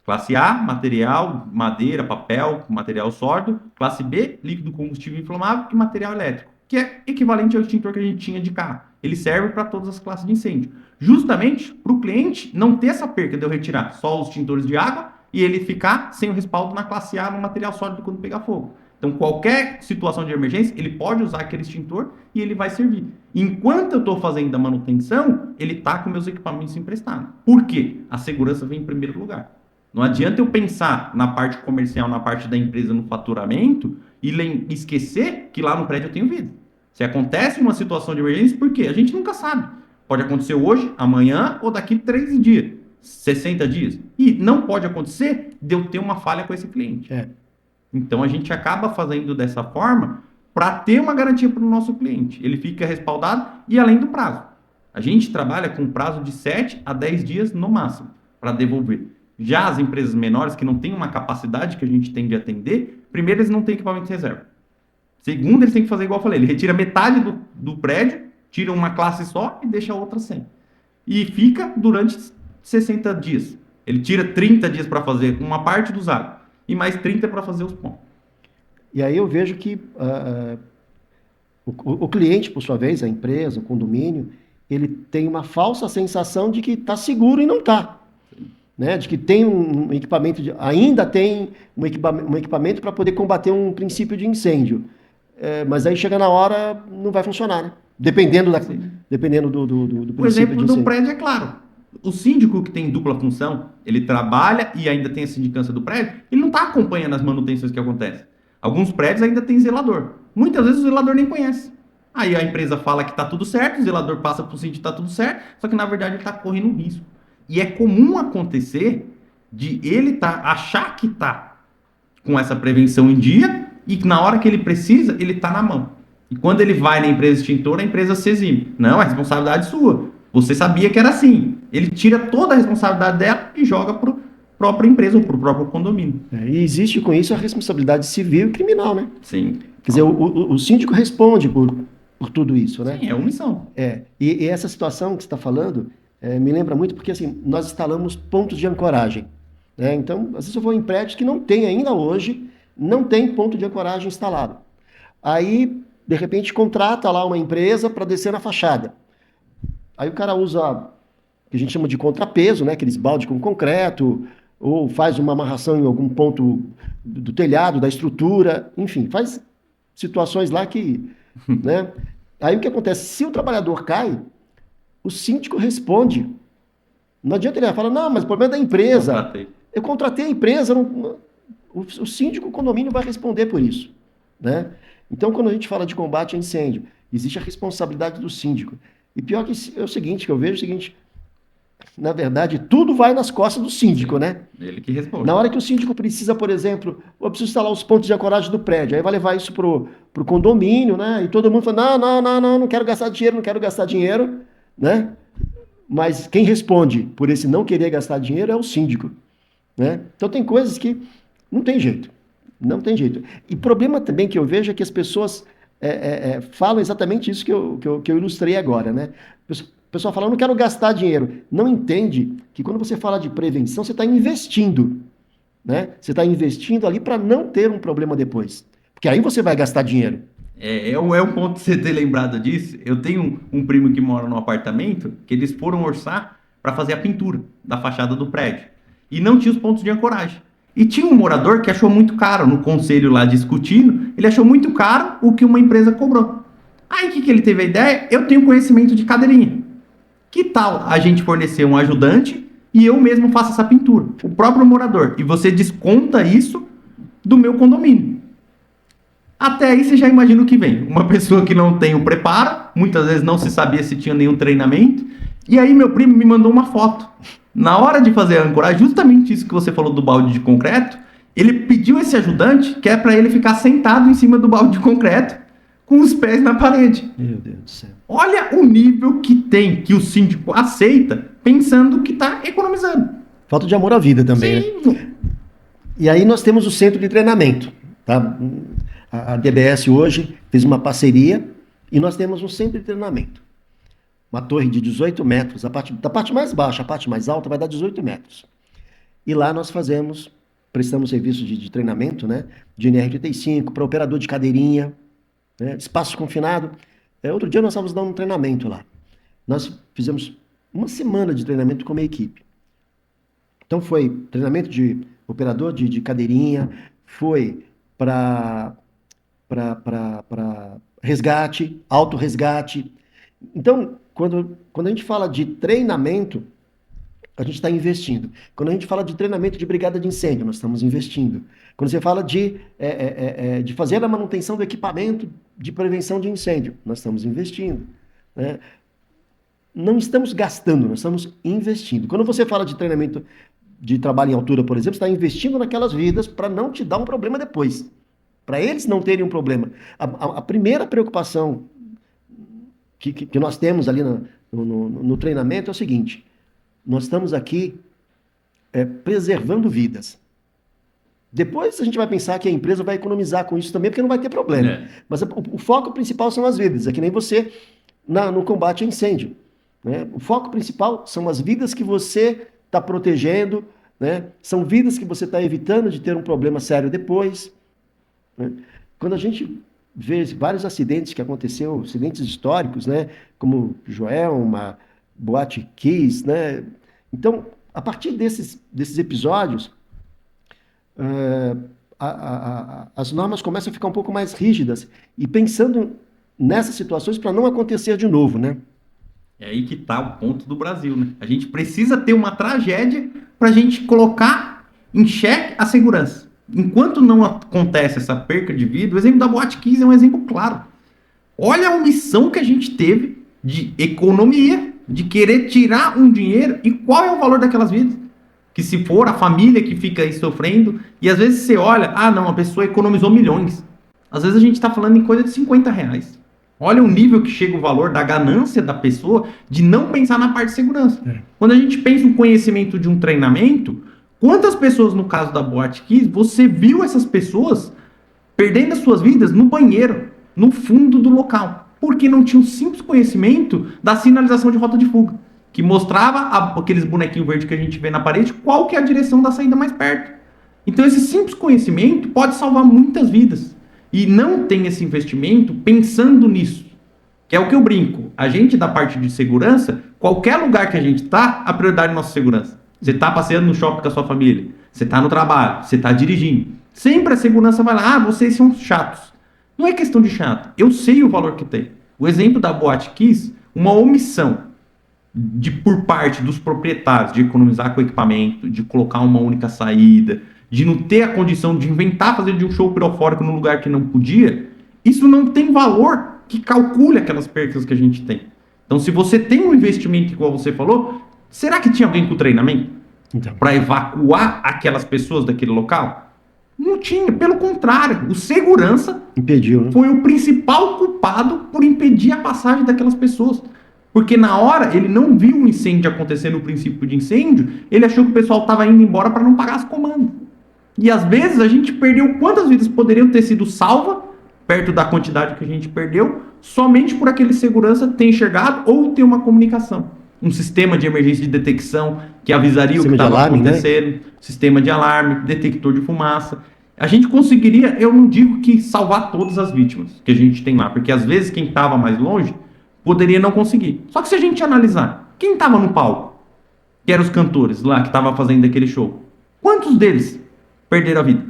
Classe A, material, madeira, papel, material sólido. Classe B, líquido combustível inflamável e material elétrico, que é equivalente ao extintor que a gente tinha de carro. Ele serve para todas as classes de incêndio. Justamente para o cliente não ter essa perca de eu retirar só os extintores de água e ele ficar sem o respaldo na classe A no material sólido quando pegar fogo. Então, qualquer situação de emergência, ele pode usar aquele extintor e ele vai servir. Enquanto eu estou fazendo a manutenção, ele está com meus equipamentos emprestados. Por quê? A segurança vem em primeiro lugar. Não adianta eu pensar na parte comercial, na parte da empresa, no faturamento e esquecer que lá no prédio eu tenho vida. Se acontece uma situação de emergência, por quê? A gente nunca sabe. Pode acontecer hoje, amanhã ou daqui 3 dias, 60 dias. E não pode acontecer de eu ter uma falha com esse cliente. Então a gente acaba fazendo dessa forma para ter uma garantia para o nosso cliente. Ele fica respaldado e além do prazo. A gente trabalha com prazo de 7 a 10 dias no máximo para devolver. Já as empresas menores que não têm uma capacidade que a gente tem de atender, primeiro, eles não têm equipamento de reserva. Segundo, eles têm que fazer igual eu falei, ele retira metade do prédio, tira uma classe só e deixa a outra sem. E fica durante 60 dias. Ele tira 30 dias para fazer uma parte dos águas e mais 30 para fazer os pontos. E aí eu vejo que o cliente, por sua vez, a empresa, o condomínio, ele tem uma falsa sensação de que está seguro e não está. Né, de que tem um equipamento, ainda tem um equipamento para poder combater um princípio de incêndio. Mas aí chega na hora, não vai funcionar, né? Dependendo do princípio de incêndio. O exemplo do prédio é claro. O síndico que tem dupla função, ele trabalha e ainda tem a sindicância do prédio, ele não está acompanhando as manutenções que acontecem. Alguns prédios ainda tem zelador. Muitas vezes o zelador nem conhece. Aí a empresa fala que está tudo certo, o zelador passa para o síndico que está tudo certo, só que na verdade ele está correndo um risco. E é comum acontecer de ele achar que está com essa prevenção em dia e que na hora que ele precisa, ele está na mão. E quando ele vai na empresa extintora, a empresa se exime. Não, é responsabilidade sua. Você sabia que era assim. Ele tira toda a responsabilidade dela e joga para a própria empresa ou para o próprio condomínio. E existe com isso a responsabilidade civil e criminal, né? Sim. Quer dizer, o síndico responde por tudo isso, né? Sim, é omissão. E essa situação que você está falando me lembra muito porque assim, nós instalamos pontos de ancoragem. Né? Então, às vezes eu vou em prédios que não tem ainda hoje, não tem ponto de ancoragem instalado. Aí, de repente, contrata lá uma empresa para descer na fachada. Aí o cara usa o que a gente chama de contrapeso, né? Aqueles balde com concreto, ou faz uma amarração em algum ponto do telhado, da estrutura, enfim, faz situações lá que, né? Aí o que acontece? Se o trabalhador cai, o síndico responde. Não adianta ele falar, não, mas o problema é da empresa. Eu contratei a empresa, o síndico, o condomínio vai responder por isso, né? Então, quando a gente fala de combate a incêndio, existe a responsabilidade do síndico. E pior que é o seguinte, que eu vejo o seguinte, na verdade, tudo vai nas costas do síndico, né? Ele que responde. Na hora que o síndico precisa, por exemplo, eu preciso instalar os pontos de ancoragem do prédio, aí vai levar isso pro condomínio, né? E todo mundo fala, não quero gastar dinheiro, né? Mas quem responde por esse não querer gastar dinheiro é o síndico, né? Então tem coisas que não tem jeito, não tem jeito. E problema também que eu vejo é que as pessoas falam exatamente isso que eu ilustrei agora, né? O pessoal fala, eu não quero gastar dinheiro. Não entende que quando você fala de prevenção, você está investindo, né? Você está investindo ali para não ter um problema depois. Porque aí você vai gastar dinheiro. É um ponto de você ter lembrado disso. Eu tenho um primo que mora num apartamento que eles foram orçar para fazer a pintura da fachada do prédio. E não tinha os pontos de ancoragem. E tinha um morador que achou muito caro, no conselho lá discutindo, ele achou muito caro o que uma empresa cobrou. Aí o que ele teve a ideia? Eu tenho conhecimento de cadeirinha. Que tal a gente fornecer um ajudante e eu mesmo faço essa pintura? O próprio morador. E você desconta isso do meu condomínio. Até aí você já imagina o que vem. Uma pessoa que não tem o preparo, muitas vezes não se sabia se tinha nenhum treinamento. E aí meu primo me mandou uma foto. Na hora de fazer a ancoragem, justamente isso que você falou do balde de concreto, ele pediu esse ajudante, que é para ele ficar sentado em cima do balde de concreto, com os pés na parede. Meu Deus do céu. Olha o nível que tem, que o síndico aceita, pensando que está economizando. Falta de amor à vida também, Sim. né? E aí nós temos o centro de treinamento, tá? A DBS hoje fez uma parceria e nós temos um centro de treinamento. Uma torre de 18 metros, da parte mais baixa, a parte mais alta vai dar 18 metros. E lá nós prestamos serviço de treinamento, né? De NR35, para operador de cadeirinha, né? Espaço confinado. Outro dia nós estávamos dando um treinamento lá. Nós fizemos uma semana de treinamento com a minha equipe. Então foi treinamento de operador de cadeirinha, foi para resgate, autorresgate. Então, quando a gente fala de treinamento, a gente está investindo. Quando a gente fala de treinamento de brigada de incêndio, nós estamos investindo. Quando você fala de fazer a manutenção do equipamento de prevenção de incêndio, nós estamos investindo, né? Não estamos gastando, nós estamos investindo. Quando você fala de treinamento de trabalho em altura, por exemplo, você está investindo naquelas vidas para não te dar um problema depois. Para eles não terem um problema. A primeira preocupação que nós temos ali no treinamento é o seguinte: nós estamos aqui preservando vidas. Depois a gente vai pensar que a empresa vai economizar com isso também, porque não vai ter problema. Mas o foco principal são as vidas. É que nem você no combate a incêndio, né? O foco principal são as vidas que você está protegendo, né? São vidas que você está evitando de ter um problema sério depois, né? Quando a gente vê vários acidentes que aconteceram, acidentes históricos, né? Como Joelma, Boate Kiss, né? Então, a partir desses episódios, as normas começam a ficar um pouco mais rígidas e pensando nessas situações para não acontecer de novo, né? É aí que está o ponto do Brasil, né? A gente precisa ter uma tragédia para a gente colocar em xeque a segurança. Enquanto não acontece essa perca de vida, o exemplo da Boate Kiss é um exemplo claro. Olha a omissão que a gente teve de economia, de querer tirar um dinheiro, e qual é o valor daquelas vidas? Que se for a família que fica aí sofrendo, e às vezes você olha, não, a pessoa economizou milhões. Às vezes a gente está falando em coisa de R$50. Olha o nível que chega o valor da ganância da pessoa de não pensar na parte de segurança. Quando a gente pensa no conhecimento de um treinamento, quantas pessoas, no caso da Boate Kiss, você viu essas pessoas perdendo as suas vidas no banheiro, no fundo do local, porque não tinha um simples conhecimento da sinalização de rota de fuga, que mostrava aqueles bonequinhos verdes que a gente vê na parede, qual que é a direção da saída mais perto. Então esse simples conhecimento pode salvar muitas vidas. E não tem esse investimento pensando nisso, que é o que eu brinco. A gente da parte de segurança, qualquer lugar que a gente está, a prioridade é nossa segurança. Você está passeando no shopping com a sua família, você está no trabalho, você está dirigindo. Sempre a segurança vai lá, vocês são chatos. Não é questão de chato, eu sei o valor que tem. O exemplo da Boate Kiss, uma omissão por parte dos proprietários de economizar com o equipamento, de colocar uma única saída, de não ter a condição de inventar fazer de um show pirofórico num lugar que não podia, isso não tem valor que calcule aquelas percas que a gente tem. Então, se você tem um investimento igual você falou, será que tinha alguém com treinamento para evacuar aquelas pessoas daquele local? Não tinha, pelo contrário, o segurança impediu, né? Foi o principal culpado por impedir a passagem daquelas pessoas. Porque na hora ele não viu o incêndio acontecer no princípio de incêndio, ele achou que o pessoal estava indo embora para não pagar as comandas. E às vezes a gente perdeu quantas vidas poderiam ter sido salvas, perto da quantidade que a gente perdeu, somente por aquele segurança ter enxergado ou ter uma comunicação. Um sistema de emergência de detecção que avisaria o que estava acontecendo, né? Sistema de alarme, detector de fumaça. A gente conseguiria, eu não digo que salvar todas as vítimas que a gente tem lá, porque às vezes quem estava mais longe poderia não conseguir. Só que se a gente analisar, quem estava no palco, que eram os cantores lá que estavam fazendo aquele show, quantos deles perderam a vida?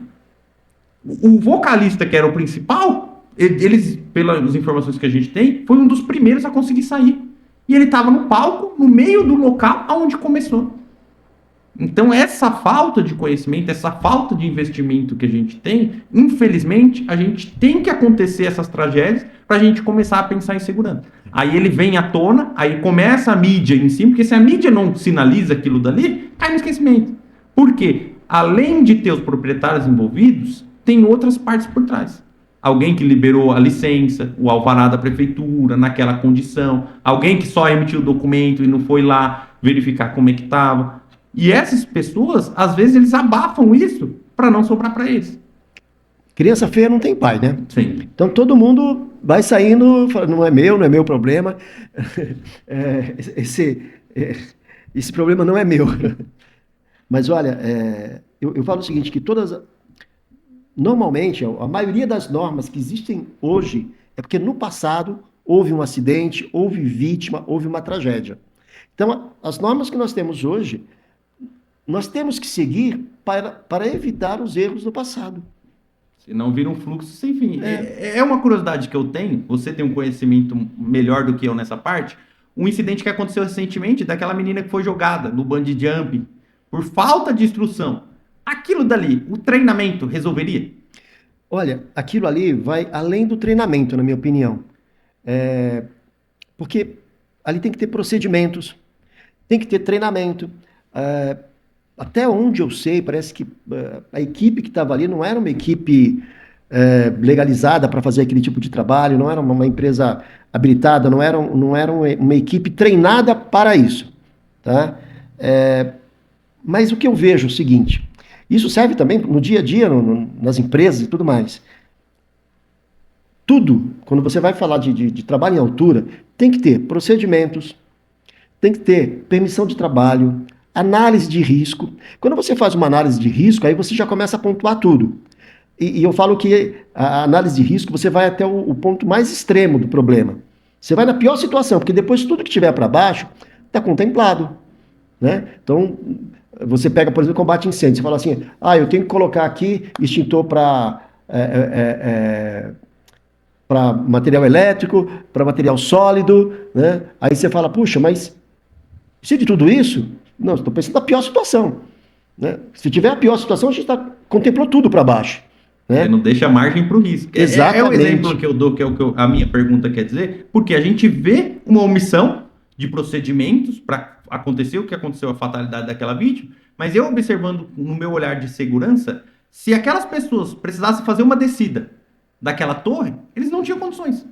O vocalista, que era o principal, eles, pelas informações que a gente tem, foi um dos primeiros a conseguir sair. E ele estava no palco, no meio do local onde começou. Então, essa falta de conhecimento, essa falta de investimento que a gente tem, infelizmente, a gente tem que acontecer essas tragédias para a gente começar a pensar em segurança. Aí ele vem à tona, aí começa a mídia em cima, porque se a mídia não sinaliza aquilo dali, cai no esquecimento. Por quê? Além de ter os proprietários envolvidos, tem outras partes por trás. Alguém que liberou a licença, o alvará da prefeitura, naquela condição. Alguém que só emitiu o documento e não foi lá verificar como é que estava. E essas pessoas, às vezes, eles abafam isso para não sobrar para eles. Criança feia não tem pai, né? Sim. Então todo mundo vai saindo, fala, não é meu problema. Esse problema não é meu. Mas olha, eu falo o seguinte, que normalmente, a maioria das normas que existem hoje é porque no passado houve um acidente, houve vítima, houve uma tragédia. Então, as normas que nós temos hoje, nós temos que seguir para evitar os erros do passado. Senão vira um fluxo sem fim. É uma curiosidade que eu tenho, você tem um conhecimento melhor do que eu nessa parte, um incidente que aconteceu recentemente daquela menina que foi jogada no bungee jumping por falta de instrução. Aquilo dali, o treinamento resolveria? Olha, aquilo ali vai além do treinamento, na minha opinião. Porque ali tem que ter procedimentos, tem que ter treinamento. Até onde eu sei, parece que a equipe que estava ali não era uma equipe legalizada para fazer aquele tipo de trabalho, não era uma empresa habilitada, não era uma equipe treinada para isso. Tá? Mas o que eu vejo é o seguinte, isso serve também no dia a dia, nas empresas e tudo mais. Tudo, quando você vai falar de trabalho em altura, tem que ter procedimentos, tem que ter permissão de trabalho, análise de risco. Quando você faz uma análise de risco, aí você já começa a pontuar tudo. E eu falo que a análise de risco, você vai até o ponto mais extremo do problema. Você vai na pior situação, porque depois tudo que tiver para baixo está contemplado. Né? Então, você pega, por exemplo, combate a incêndio. Você fala assim, eu tenho que colocar aqui extintor para material elétrico, para material sólido. Né? Aí você fala, puxa, mas precisa de tudo isso? Não, estou pensando na pior situação. Né? Se tiver a pior situação, a gente contemplou tudo para baixo. Né? Você não deixa margem para o risco. Exatamente. É o exemplo que eu dou, que é o que a minha pergunta quer dizer, porque a gente vê uma omissão de procedimentos para acontecer o que aconteceu, a fatalidade daquela vítima, mas eu observando no meu olhar de segurança, se aquelas pessoas precisassem fazer uma descida daquela torre, eles não tinham condições.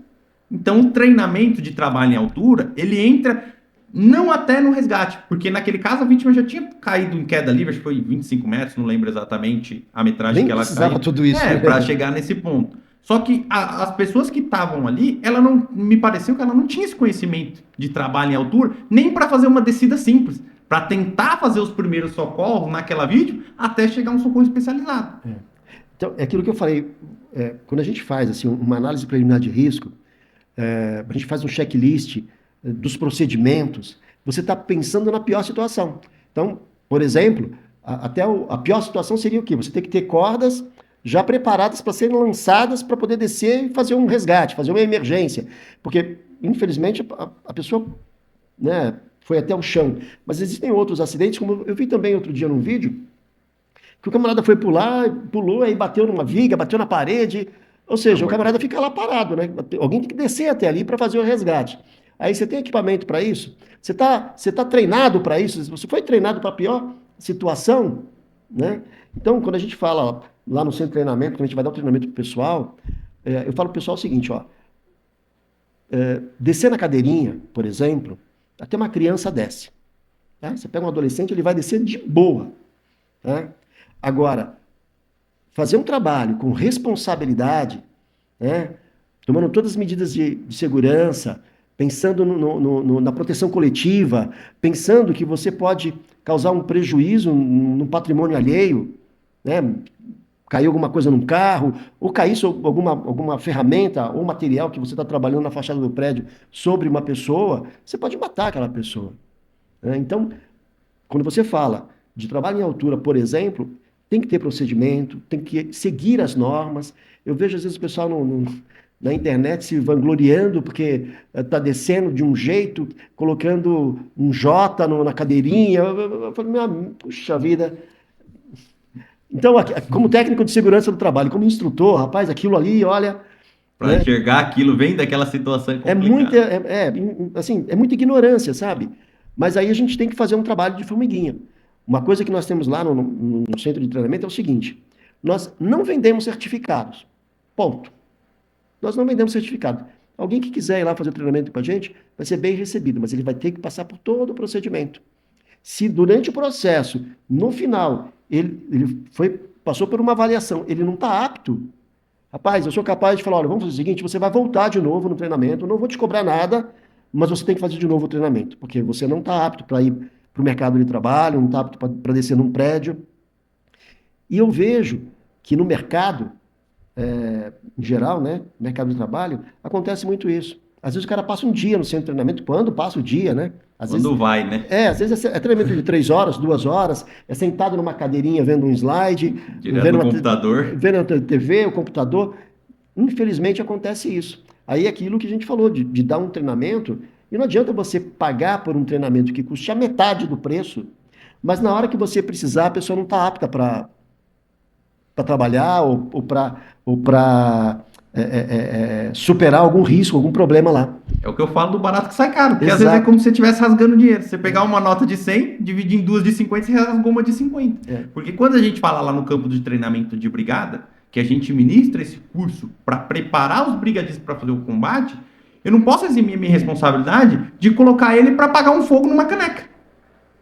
Então, o treinamento de trabalho em altura, ele entra não até no resgate, porque naquele caso a vítima já tinha caído em queda livre, acho que foi 25 metros, não lembro exatamente a metragem Nem que ela precisava caiu. tudo isso, né? Para chegar nesse ponto. Só que as pessoas que estavam ali, ela não me pareceu que ela não tinha esse conhecimento de trabalho em altura, nem para fazer uma descida simples, para tentar fazer os primeiros socorros naquela vítima, até chegar a um socorro especializado. Então, é aquilo que eu falei, quando a gente faz assim, uma análise preliminar de risco, a gente faz um checklist dos procedimentos, você está pensando na pior situação. Então, por exemplo, a pior situação seria o quê? Você tem que ter cordas já preparadas para serem lançadas para poder descer e fazer um resgate, fazer uma emergência. Porque, infelizmente, a pessoa, né, foi até o chão. Mas existem outros acidentes, como eu vi também outro dia num vídeo, que o camarada foi pular, pulou, aí bateu numa viga, bateu na parede. Ou seja, o camarada fica lá parado, né? Alguém tem que descer até ali para fazer o resgate. Aí você tem equipamento para isso? Você tá treinado para isso? Você foi treinado para a pior situação? Né? Então, quando a gente fala lá no centro de treinamento, quando a gente vai dar o treinamento para o pessoal, eu falo para o pessoal o seguinte, ó, descer na cadeirinha, por exemplo, até uma criança desce. Tá? Você pega um adolescente, ele vai descer de boa. Tá? Agora, fazer um trabalho com responsabilidade, né, tomando todas as medidas de segurança, pensando na proteção coletiva, pensando que você pode causar um prejuízo no patrimônio alheio, né, cair alguma coisa num carro, ou cair alguma ferramenta ou material que você está trabalhando na fachada do prédio sobre uma pessoa, você pode matar aquela pessoa. Né? Então, quando você fala de trabalho em altura, por exemplo, tem que ter procedimento, tem que seguir as normas. Eu vejo, às vezes, o pessoal na internet se vangloriando porque está descendo de um jeito, colocando um J na cadeirinha. Eu falei, puxa vida. Então, como técnico de segurança do trabalho, como instrutor, rapaz, aquilo ali, olha... Para enxergar aquilo, vem daquela situação complicada. É muita ignorância, sabe? Mas aí a gente tem que fazer um trabalho de formiguinha. Uma coisa que nós temos lá no centro de treinamento é o seguinte: nós não vendemos certificados. Ponto. Nós não vendemos certificado. Alguém que quiser ir lá fazer o treinamento com a gente vai ser bem recebido, mas ele vai ter que passar por todo o procedimento. Se durante o processo, no final, ele passou por uma avaliação, ele não está apto, rapaz, eu sou capaz de falar, olha, vamos fazer o seguinte, você vai voltar de novo no treinamento, não vou te cobrar nada, mas você tem que fazer de novo o treinamento, porque você não está apto para ir para o mercado de trabalho, não está apto para descer num prédio. E eu vejo que no mercado, em geral, né, mercado de trabalho, acontece muito isso. Às vezes o cara passa um dia no centro de treinamento, quando passa o dia, né? Às quando vezes, vai, né? às vezes é treinamento de 3 horas, 2 horas, é sentado numa cadeirinha vendo um slide, Direto no computador. Vendo a TV, o computador. Infelizmente acontece isso. Aí é aquilo que a gente falou, de dar um treinamento, e não adianta você pagar por um treinamento que custe a metade do preço, mas na hora que você precisar, a pessoa não está apta para trabalhar ou para superar algum risco, algum problema lá. É o que eu falo do barato que sai caro, porque Exato. às vezes é como se você estivesse rasgando dinheiro. Você pegar uma nota de 100, dividir em duas de 50, você rasgou uma de 50. Porque quando a gente fala lá no campo de treinamento de brigada, que a gente ministra esse curso para preparar os brigadistas para fazer o combate, eu não posso eximir a minha responsabilidade de colocar ele para apagar um fogo numa caneca.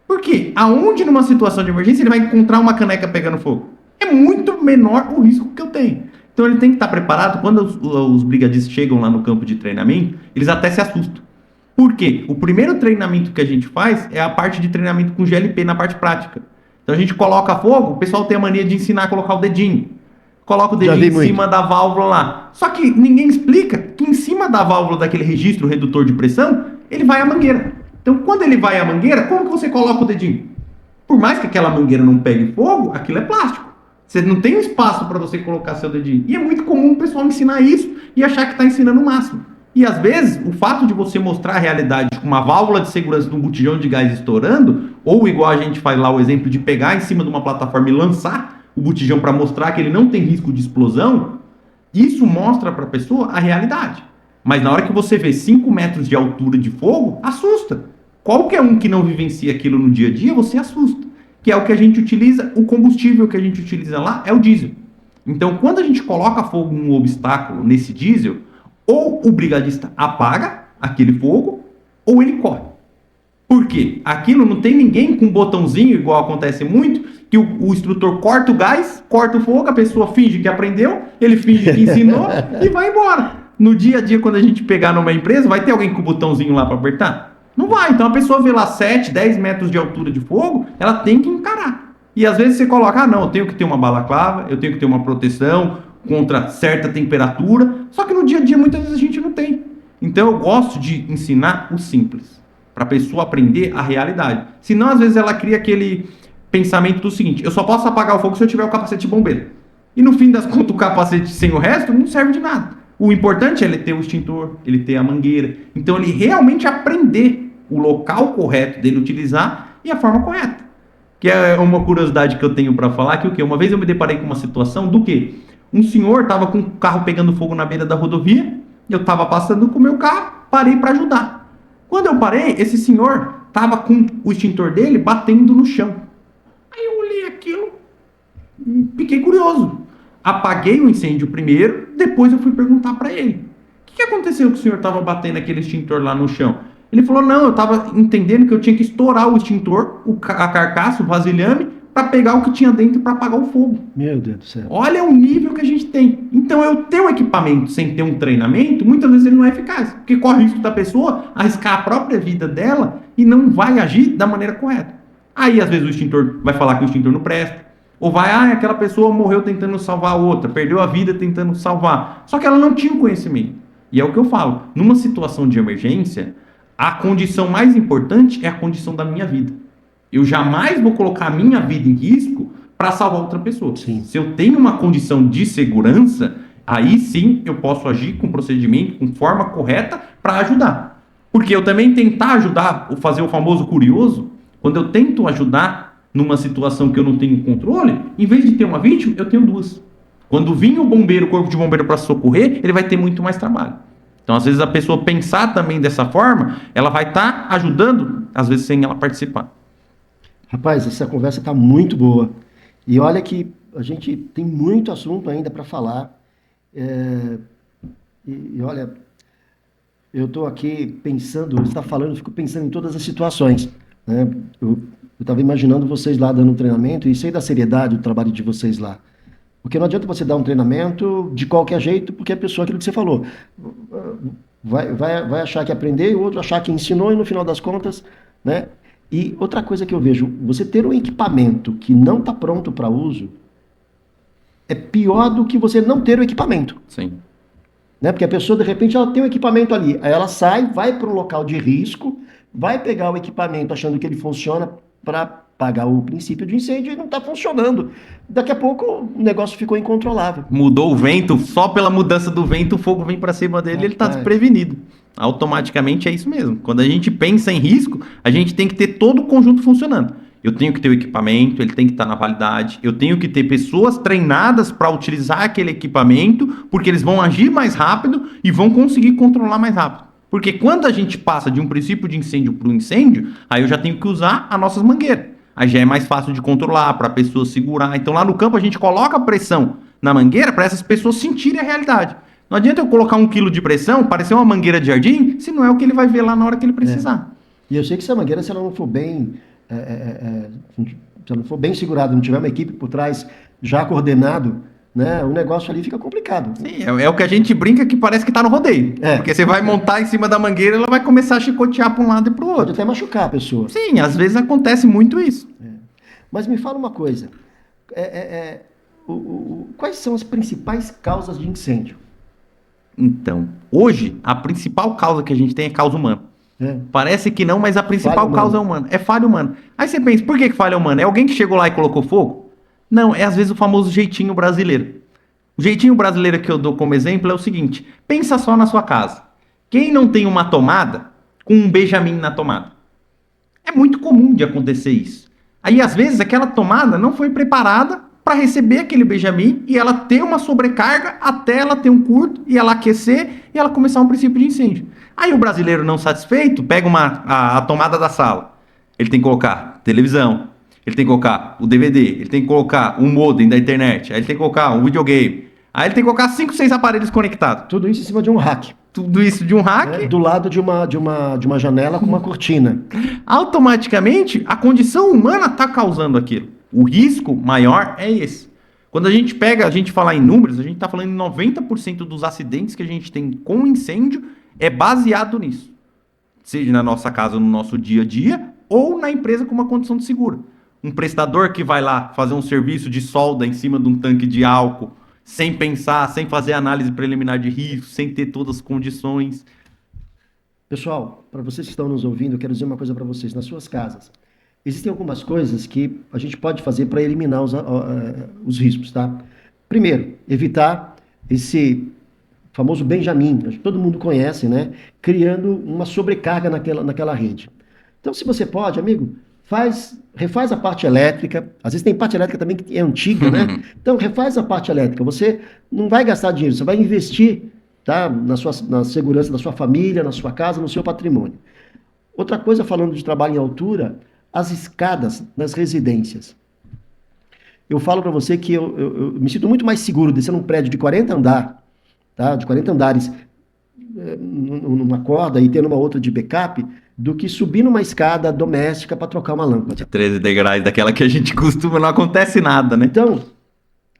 Por quê? Aonde numa situação de emergência ele vai encontrar uma caneca pegando fogo? É muito menor o risco que eu tenho. Então ele tem que estar preparado. Quando os brigadistas chegam lá no campo de treinamento, eles até se assustam. Por quê? O primeiro treinamento que a gente faz é a parte de treinamento com GLP na parte prática. Então a gente coloca fogo, o pessoal tem a mania de ensinar a colocar o dedinho. Coloca o dedinho em cima da válvula lá. Só que ninguém explica que em cima da válvula daquele registro redutor de pressão, ele vai a mangueira. Então quando ele vai a mangueira, como que você coloca o dedinho? Por mais que aquela mangueira não pegue fogo, aquilo é plástico. Você não tem espaço para você colocar seu dedinho. E é muito comum o pessoal ensinar isso e achar que está ensinando o máximo. E às vezes, o fato de você mostrar a realidade com uma válvula de segurança de um botijão de gás estourando, ou igual a gente faz lá o exemplo de pegar em cima de uma plataforma e lançar o botijão para mostrar que ele não tem risco de explosão, isso mostra para a pessoa a realidade. Mas na hora que você vê 5 metros de altura de fogo, assusta. Qualquer um que não vivencia aquilo no dia a dia, você assusta. Que é o que a gente utiliza, o combustível que a gente utiliza lá é o diesel. Então, quando a gente coloca fogo num obstáculo nesse diesel, ou o brigadista apaga aquele fogo, ou ele corre. Por quê? Aquilo não tem ninguém com um botãozinho, igual acontece muito, que o instrutor corta o gás, corta o fogo, a pessoa finge que aprendeu, ele finge que ensinou e vai embora. No dia a dia, quando a gente pegar numa empresa, vai ter alguém com o botãozinho lá para apertar? Não vai. Então a pessoa vê lá 7, 10 metros de altura de fogo, ela tem que encarar. E às vezes você coloca, não, eu tenho que ter uma balaclava, eu tenho que ter uma proteção contra certa temperatura, só que no dia a dia muitas vezes a gente não tem. Então eu gosto de ensinar o simples, para a pessoa aprender a realidade. Senão às vezes ela cria aquele pensamento do seguinte, eu só posso apagar o fogo se eu tiver o capacete de bombeiro. E no fim das contas o capacete sem o resto não serve de nada. O importante é ele ter o extintor, ele ter a mangueira. Então ele realmente aprender o local correto dele utilizar e a forma correta. Que é uma curiosidade que eu tenho para falar, que o quê? Uma vez eu me deparei com uma situação do quê? Um senhor estava com o carro pegando fogo na beira da rodovia, eu estava passando com o meu carro, parei para ajudar. Quando eu parei, esse senhor estava com o extintor dele batendo no chão. Aí eu olhei aquilo e fiquei curioso. Apaguei o incêndio primeiro, depois eu fui perguntar para ele. O que aconteceu que o senhor estava batendo aquele extintor lá no chão? Ele falou, não, eu estava entendendo que eu tinha que estourar o extintor, a carcaça, o vasilhame, para pegar o que tinha dentro para apagar o fogo. Meu Deus do céu. Olha o nível que a gente tem. Então, eu ter um equipamento sem ter um treinamento, muitas vezes ele não é eficaz. Porque corre o risco da pessoa arriscar a própria vida dela e não vai agir da maneira correta. Aí, às vezes, o extintor vai falar que o extintor não presta. Ou vai, aquela pessoa morreu tentando salvar a outra, perdeu a vida tentando salvar. Só que ela não tinha o conhecimento. E é o que eu falo. Numa situação de emergência, a condição mais importante é a condição da minha vida. Eu jamais vou colocar a minha vida em risco para salvar outra pessoa. Sim. Se eu tenho uma condição de segurança, aí sim eu posso agir com procedimento, com forma correta para ajudar. Porque eu também tentar ajudar, fazer o famoso curioso, quando eu tento ajudar numa situação que eu não tenho controle, em vez de ter uma vítima, eu tenho duas. Quando vir o bombeiro, o corpo de bombeiro para socorrer, ele vai ter muito mais trabalho. Então, às vezes, a pessoa pensar também dessa forma, ela vai estar ajudando, às vezes, sem ela participar. Rapaz, essa conversa está muito boa. E olha que a gente tem muito assunto ainda para falar. E olha, eu estou aqui pensando, você está falando, eu fico pensando em todas as situações. Né? Eu estava imaginando vocês lá dando um treinamento e sei da seriedade do trabalho de vocês lá. Porque não adianta você dar um treinamento de qualquer jeito, porque a pessoa, aquilo que você falou, vai achar que aprendeu e o outro achar que ensinou e no final das contas, né? E outra coisa que eu vejo, você ter um equipamento que não está pronto para uso é pior do que você não ter o equipamento. Sim. Né? Porque a pessoa, de repente, ela tem o equipamento ali, aí ela sai, vai para um local de risco, vai pegar o equipamento achando que ele funciona para pagar o princípio de incêndio e não está funcionando. Daqui a pouco o negócio ficou incontrolável. Mudou o vento, só pela mudança do vento o fogo vem para cima dele e ele está desprevenido. Automaticamente é isso mesmo. Quando a gente pensa em risco, a gente tem que ter todo o conjunto funcionando. Eu tenho que ter o equipamento, ele tem que estar na validade, eu tenho que ter pessoas treinadas para utilizar aquele equipamento, porque eles vão agir mais rápido e vão conseguir controlar mais rápido. Porque quando a gente passa de um princípio de incêndio para um incêndio, aí eu já tenho que usar as nossas mangueiras. Aí já é mais fácil de controlar, para a pessoa segurar. Então lá no campo a gente coloca pressão na mangueira para essas pessoas sentirem a realidade. Não adianta eu colocar 1 quilo de pressão, parecer uma mangueira de jardim, se não é o que ele vai ver lá na hora que ele precisar. E eu sei que essa mangueira, se ela não for bem, se ela não for bem segurada, não tiver uma equipe por trás já coordenado, né, o negócio ali fica complicado. Sim, é o que a gente brinca que parece que tá no rodeio. Porque você vai montar em cima da mangueira, ela vai começar a chicotear para um lado e para o outro. Pode até machucar a pessoa. Sim, às vezes acontece muito isso. Mas me fala uma coisa, quais são as principais causas de incêndio? Então, hoje, a principal causa que a gente tem é causa humana. Parece que não, mas a principal causa é humana. É falha humana. Aí você pensa, por que falha humana? É alguém que chegou lá e colocou fogo? Não, é às vezes o famoso jeitinho brasileiro. O jeitinho brasileiro que eu dou como exemplo é o seguinte, pensa só na sua casa. Quem não tem uma tomada com um Benjamin na tomada? É muito comum de acontecer isso. Aí, às vezes, aquela tomada não foi preparada para receber aquele Benjamin e ela ter uma sobrecarga até ela ter um curto e ela aquecer e ela começar um princípio de incêndio. Aí o brasileiro não satisfeito pega a tomada da sala. Ele tem que colocar televisão, ele tem que colocar o DVD, ele tem que colocar um modem da internet, aí ele tem que colocar um videogame, aí ele tem que colocar 5, 6 aparelhos conectados. Tudo isso em cima de um rack. tudo isso de um hack, Do lado de uma janela com uma cortina. automaticamente a condição humana está causando aquilo. O risco maior é esse. Quando a gente fala em números, a gente está falando em 90% dos acidentes que a gente tem com incêndio é baseado nisso. Seja na nossa casa, no nosso dia a dia, ou na empresa com uma condição de seguro. Um prestador que vai lá fazer um serviço de solda em cima de um tanque de álcool, sem pensar, sem fazer análise preliminar de risco, sem ter todas as condições. Pessoal, para vocês que estão nos ouvindo, eu quero dizer uma coisa para vocês. Nas suas casas, existem algumas coisas que a gente pode fazer para eliminar os riscos, tá? Primeiro, evitar esse famoso Benjamin, acho que todo mundo conhece, né? Criando uma sobrecarga naquela rede. Então, se você pode, amigo, refaz a parte elétrica. Às vezes tem parte elétrica também que é antiga, né? Então, refaz a parte elétrica. Você não vai gastar dinheiro, você vai investir, tá? Na segurança da sua família, na sua casa, no seu patrimônio. Outra coisa, falando de trabalho em altura, as escadas nas residências. Eu falo para você que eu me sinto muito mais seguro descendo um prédio de 40 andares, tá? De 40 andares, numa corda e tendo uma outra de backup, do que subir numa escada doméstica para trocar uma lâmpada. De 13 degraus, daquela que a gente costuma, não acontece nada, né? Então,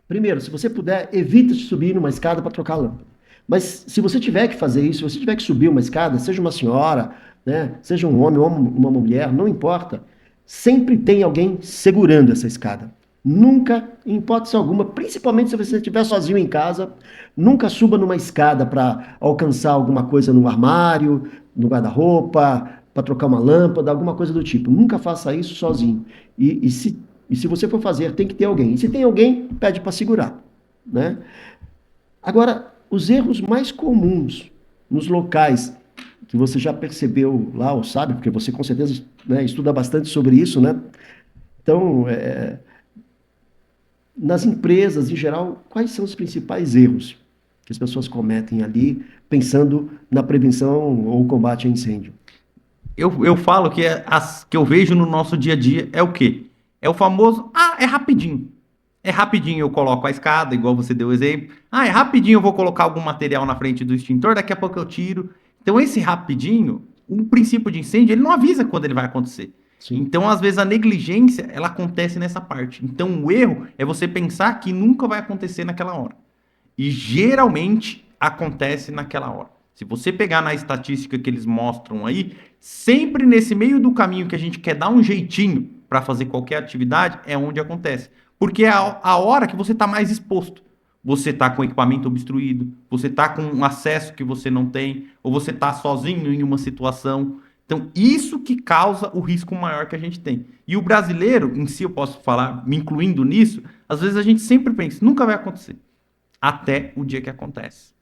primeiro, se você puder, evita de subir numa escada para trocar a lâmpada. Mas se você tiver que fazer isso, se você tiver que subir uma escada, seja uma senhora, né, seja um homem ou uma mulher, não importa, sempre tem alguém segurando essa escada. Nunca, em hipótese alguma, principalmente se você estiver sozinho em casa, nunca suba numa escada para alcançar alguma coisa no armário, no guarda-roupa, para trocar uma lâmpada, alguma coisa do tipo. Nunca faça isso sozinho. E se você for fazer, tem que ter alguém. E se tem alguém, pede para segurar, né? Agora, os erros mais comuns nos locais que você já percebeu lá, ou sabe, porque você com certeza, né, estuda bastante sobre isso, né? Então, nas empresas, em geral, quais são os principais erros que as pessoas cometem ali, pensando na prevenção ou combate a incêndio? Eu falo que as que eu vejo no nosso dia a dia é o quê? É o famoso, é rapidinho. É rapidinho eu coloco a escada, igual você deu o exemplo. É rapidinho eu vou colocar algum material na frente do extintor, daqui a pouco eu tiro. Então esse rapidinho, um princípio de incêndio, ele não avisa quando ele vai acontecer. Sim. Então, às vezes, a negligência, ela acontece nessa parte. Então, o erro é você pensar que nunca vai acontecer naquela hora. E, geralmente, acontece naquela hora. Se você pegar na estatística que eles mostram aí, sempre nesse meio do caminho que a gente quer dar um jeitinho para fazer qualquer atividade, é onde acontece. Porque é a hora que você está mais exposto. Você está com o equipamento obstruído, você está com um acesso que você não tem, ou você está sozinho em uma situação. Então, isso que causa o risco maior que a gente tem. E o brasileiro, em si, eu posso falar, me incluindo nisso, às vezes a gente sempre pensa, nunca vai acontecer. Até o dia que acontece.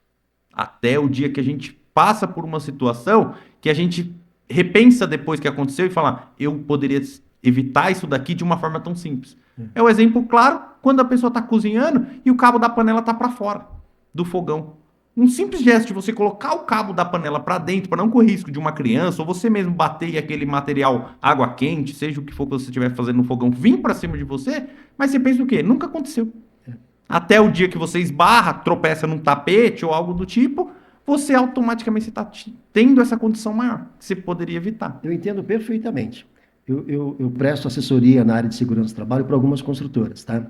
Até o dia que a gente passa por uma situação que a gente repensa depois que aconteceu e fala, eu poderia evitar isso daqui de uma forma tão simples. É o exemplo claro, quando a pessoa está cozinhando e o cabo da panela está para fora do fogão. Um simples gesto de você colocar o cabo da panela para dentro, para não correr risco de uma criança, ou você mesmo bater e aquele material água quente, seja o que for que você estiver fazendo no fogão, vir para cima de você, mas você pensa o quê? Nunca aconteceu. Até o dia que você esbarra, tropeça num tapete ou algo do tipo, você automaticamente está tendo essa condição maior, que você poderia evitar. Eu entendo perfeitamente. Eu presto assessoria na área de segurança do trabalho para algumas construtoras, tá?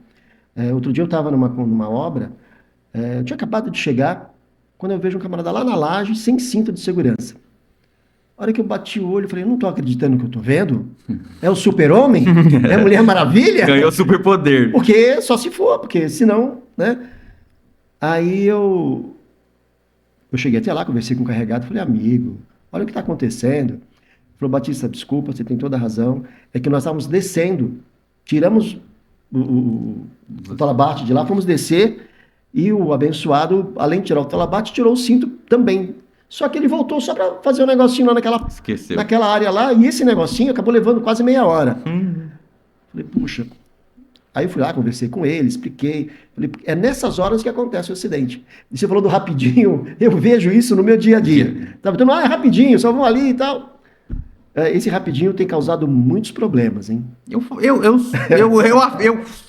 Outro dia eu estava numa obra, eu tinha acabado de chegar, quando eu vejo um camarada lá na laje, sem cinto de segurança. A hora que eu bati o olho, eu falei, não estou acreditando no que eu estou vendo. É o Super-Homem? É a Mulher Maravilha? Ganhou superpoder. Porque só se for, porque senão, né? Aí eu cheguei até lá, conversei com o carregado, falei, amigo, olha o que está acontecendo. Ele falou, Batista, desculpa, você tem toda a razão. É que nós estávamos descendo, tiramos o talabarte de lá, fomos descer, e o abençoado, além de tirar o talabarte, tirou o cinto também. Só que ele voltou só para fazer um negocinho lá naquela área lá, e esse negocinho acabou levando quase meia hora. Falei, puxa. Aí eu fui lá, conversei com ele, expliquei. Falei, é nessas horas que acontece o acidente. E você falou do rapidinho, eu vejo isso no meu dia a dia. Tava dizendo, é rapidinho, só vão ali e tal. Esse rapidinho tem causado muitos problemas, hein? Eu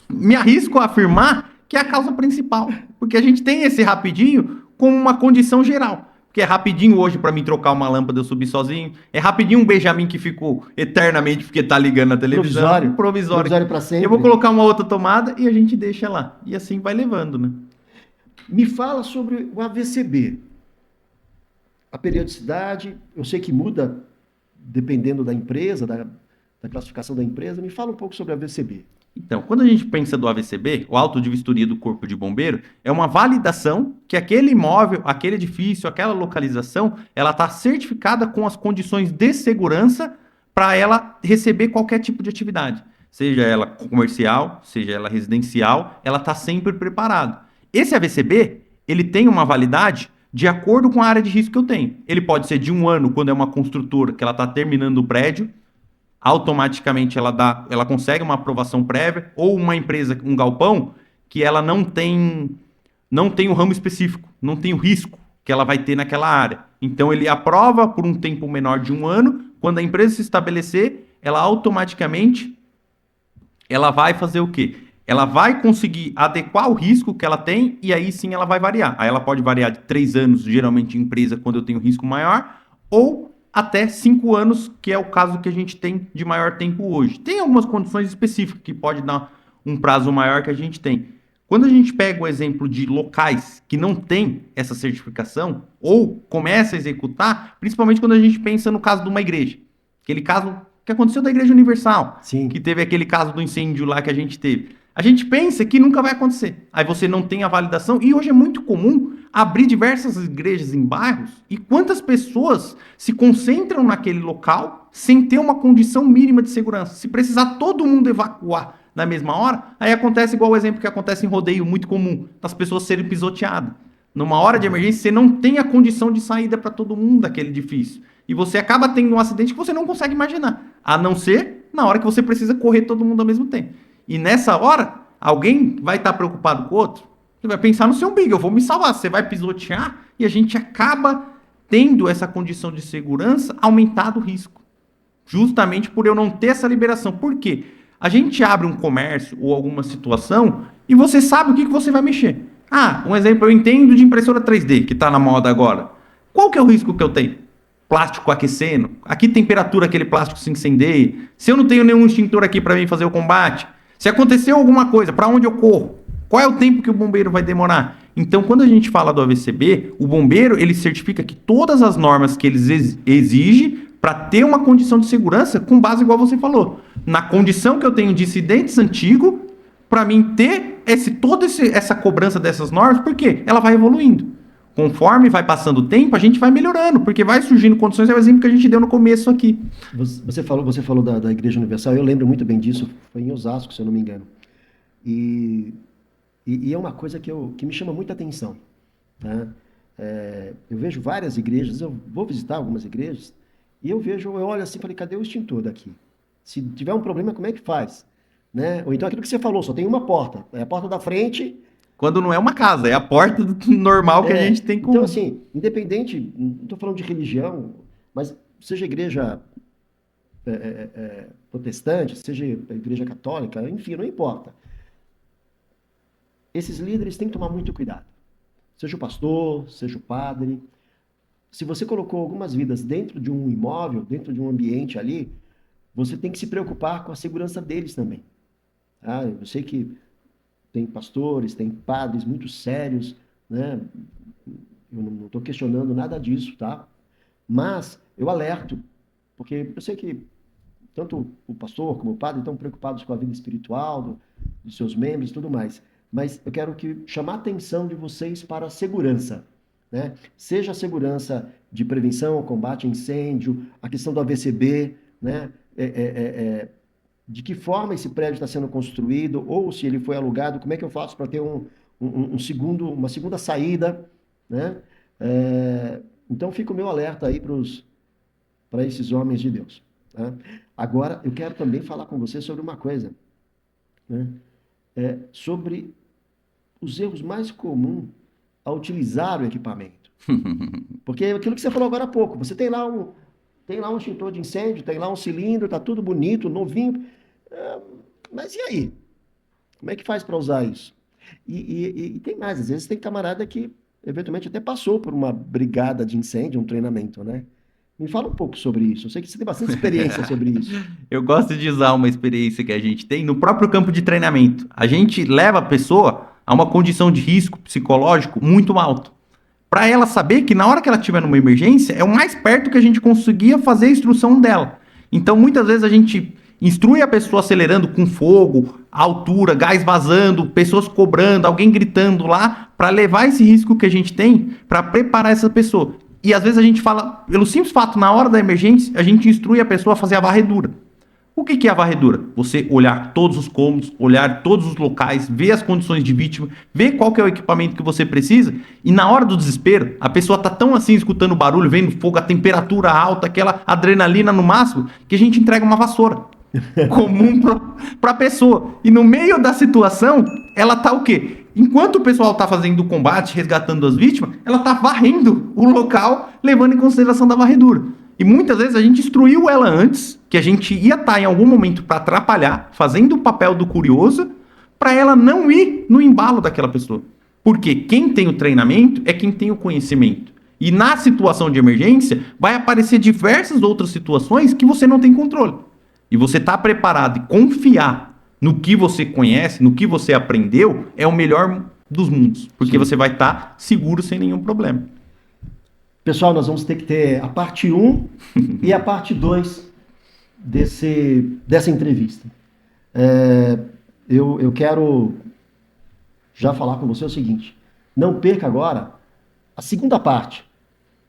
me arrisco a afirmar que é a causa principal. Porque a gente tem esse rapidinho como uma condição geral. Porque é rapidinho hoje para mim trocar uma lâmpada eu subir sozinho. É rapidinho um Benjamin que ficou eternamente porque tá ligando na televisão. Provisório. Provisório para Eu vou sempre. colocar uma outra tomada e a gente deixa lá. E assim vai levando, né? Me fala sobre o AVCB. A periodicidade, eu sei que muda dependendo da empresa, da classificação da empresa. Me fala um pouco sobre a AVCB. Então, quando a gente pensa do AVCB, o auto de vistoria do Corpo de Bombeiro, é uma validação que aquele imóvel, aquele edifício, aquela localização, ela está certificada com as condições de segurança para ela receber qualquer tipo de atividade. Seja ela comercial, seja ela residencial, ela está sempre preparada. Esse AVCB, ele tem uma validade de acordo com a área de risco que eu tenho. Ele pode ser de 1 ano, quando é uma construtora que ela está terminando o prédio, automaticamente ela consegue uma aprovação prévia, ou uma empresa, um galpão, que ela não tem o ramo específico, não tem o risco que ela vai ter naquela área. Então ele aprova por um tempo menor de 1 ano, quando a empresa se estabelecer, ela automaticamente ela vai fazer o quê? Ela vai conseguir adequar o risco que ela tem e aí sim ela vai variar. Aí ela pode variar de 3 anos, geralmente em empresa, quando eu tenho risco maior, ou até 5 anos, que é o caso que a gente tem de maior tempo hoje. Tem algumas condições específicas que pode dar um prazo maior que a gente tem. Quando a gente pega o exemplo de locais que não tem essa certificação ou começa a executar, principalmente quando a gente pensa no caso de uma igreja, aquele caso que aconteceu da Igreja Universal, Sim. que teve aquele caso do incêndio lá que a gente teve. A gente pensa que nunca vai acontecer. Aí você não tem a validação. E hoje é muito comum abrir diversas igrejas em bairros e quantas pessoas se concentram naquele local sem ter uma condição mínima de segurança. Se precisar todo mundo evacuar na mesma hora, aí acontece igual o exemplo que acontece em rodeio, muito comum, das pessoas serem pisoteadas. Numa hora de emergência, você não tem a condição de saída para todo mundo daquele edifício. E você acaba tendo um acidente que você não consegue imaginar. A não ser na hora que você precisa correr todo mundo ao mesmo tempo. E nessa hora, alguém vai estar preocupado com o outro. Você vai pensar no seu umbigo, eu vou me salvar. Você vai pisotear e a gente acaba tendo essa condição de segurança aumentado o risco. Justamente por eu não ter essa liberação. Por quê? A gente abre um comércio ou alguma situação e você sabe o que você vai mexer. Ah, um exemplo, eu entendo de impressora 3D, que está na moda agora. Qual que é o risco que eu tenho? Plástico aquecendo. A que temperatura aquele plástico se incendeia? Se eu não tenho nenhum extintor aqui para mim fazer o combate? Se aconteceu alguma coisa, para onde eu corro? Qual é o tempo que o bombeiro vai demorar? Então, quando a gente fala do AVCB, o bombeiro ele certifica que todas as normas que eles exigem para ter uma condição de segurança com base igual você falou. Na condição que eu tenho de incidentes antigos, para mim ter toda essa cobrança dessas normas, porque ela vai evoluindo. Conforme vai passando o tempo, a gente vai melhorando, porque vai surgindo condições, é o exemplo que a gente deu no começo aqui. Você falou da Igreja Universal, eu lembro muito bem disso, foi em Osasco, se eu não me engano. E é uma coisa que me chama muita atenção. Tá? Eu vejo várias igrejas, eu vou visitar algumas igrejas, e eu olho assim e falei, cadê o extintor daqui? Se tiver um problema, como é que faz? Né? Ou então aquilo que você falou, só tem uma porta, é a porta da frente. Quando não é uma casa, é a porta normal que a gente tem com... Então, assim, independente, não estou falando de religião, mas seja igreja protestante, seja igreja católica, enfim, não importa. Esses líderes têm que tomar muito cuidado. Seja o pastor, seja o padre. Se você colocou algumas vidas dentro de um imóvel, dentro de um ambiente ali, você tem que se preocupar com a segurança deles também. Tá? Eu sei que tem pastores, tem padres muito sérios, né? Eu não estou questionando nada disso, tá? Mas eu alerto, porque eu sei que tanto o pastor como o padre estão preocupados com a vida espiritual dos seus membros e tudo mais. Mas eu quero chamar a atenção de vocês para a segurança, né? Seja a segurança de prevenção, combate a incêndio, a questão do AVCB, né? De que forma esse prédio está sendo construído, ou se ele foi alugado, como é que eu faço para ter uma segunda saída, né? Então fica o meu alerta aí para esses homens de Deus. Tá? Agora, eu quero também falar com você sobre uma coisa, né? Sobre os erros mais comuns a utilizar o equipamento. Porque aquilo que você falou agora há pouco, você tem lá um extintor de incêndio, tem lá um cilindro, tá tudo bonito, novinho. Mas e aí? Como é que faz para usar isso? E tem mais, às vezes tem camarada que eventualmente até passou por uma brigada de incêndio, um treinamento, né? Me fala um pouco sobre isso. Eu sei que você tem bastante experiência sobre isso. Eu gosto de usar uma experiência que a gente tem no próprio campo de treinamento. A gente leva a pessoa a uma condição de risco psicológico muito alto. Para ela saber que na hora que ela estiver numa emergência, é o mais perto que a gente conseguia fazer a instrução dela. Então, muitas vezes a gente instrui a pessoa acelerando com fogo, altura, gás vazando, pessoas cobrando, alguém gritando lá, para levar esse risco que a gente tem para preparar essa pessoa. E às vezes a gente fala, pelo simples fato, na hora da emergência, a gente instrui a pessoa a fazer a varredura. O que é a varredura? Você olhar todos os cômodos, olhar todos os locais, ver as condições de vítima, ver qual que é o equipamento que você precisa, e na hora do desespero, a pessoa tá tão assim, escutando barulho, vendo fogo, a temperatura alta, aquela adrenalina no máximo, que a gente entrega uma vassoura comum para a pessoa. E no meio da situação, ela tá o quê? Enquanto o pessoal tá fazendo o combate, resgatando as vítimas, ela tá varrendo o local, levando em consideração da varredura. E muitas vezes a gente instruiu ela antes, que a gente ia estar em algum momento para atrapalhar, fazendo o papel do curioso, para ela não ir no embalo daquela pessoa. Porque quem tem o treinamento é quem tem o conhecimento. E na situação de emergência, vai aparecer diversas outras situações que você não tem controle. E você estar preparado e confiar no que você conhece, no que você aprendeu, é o melhor dos mundos. Porque você vai estar seguro sem nenhum problema. Pessoal, nós vamos ter que ter a parte 1 e a parte 2 dessa entrevista. Eu quero já falar com você o seguinte: não perca agora a segunda parte.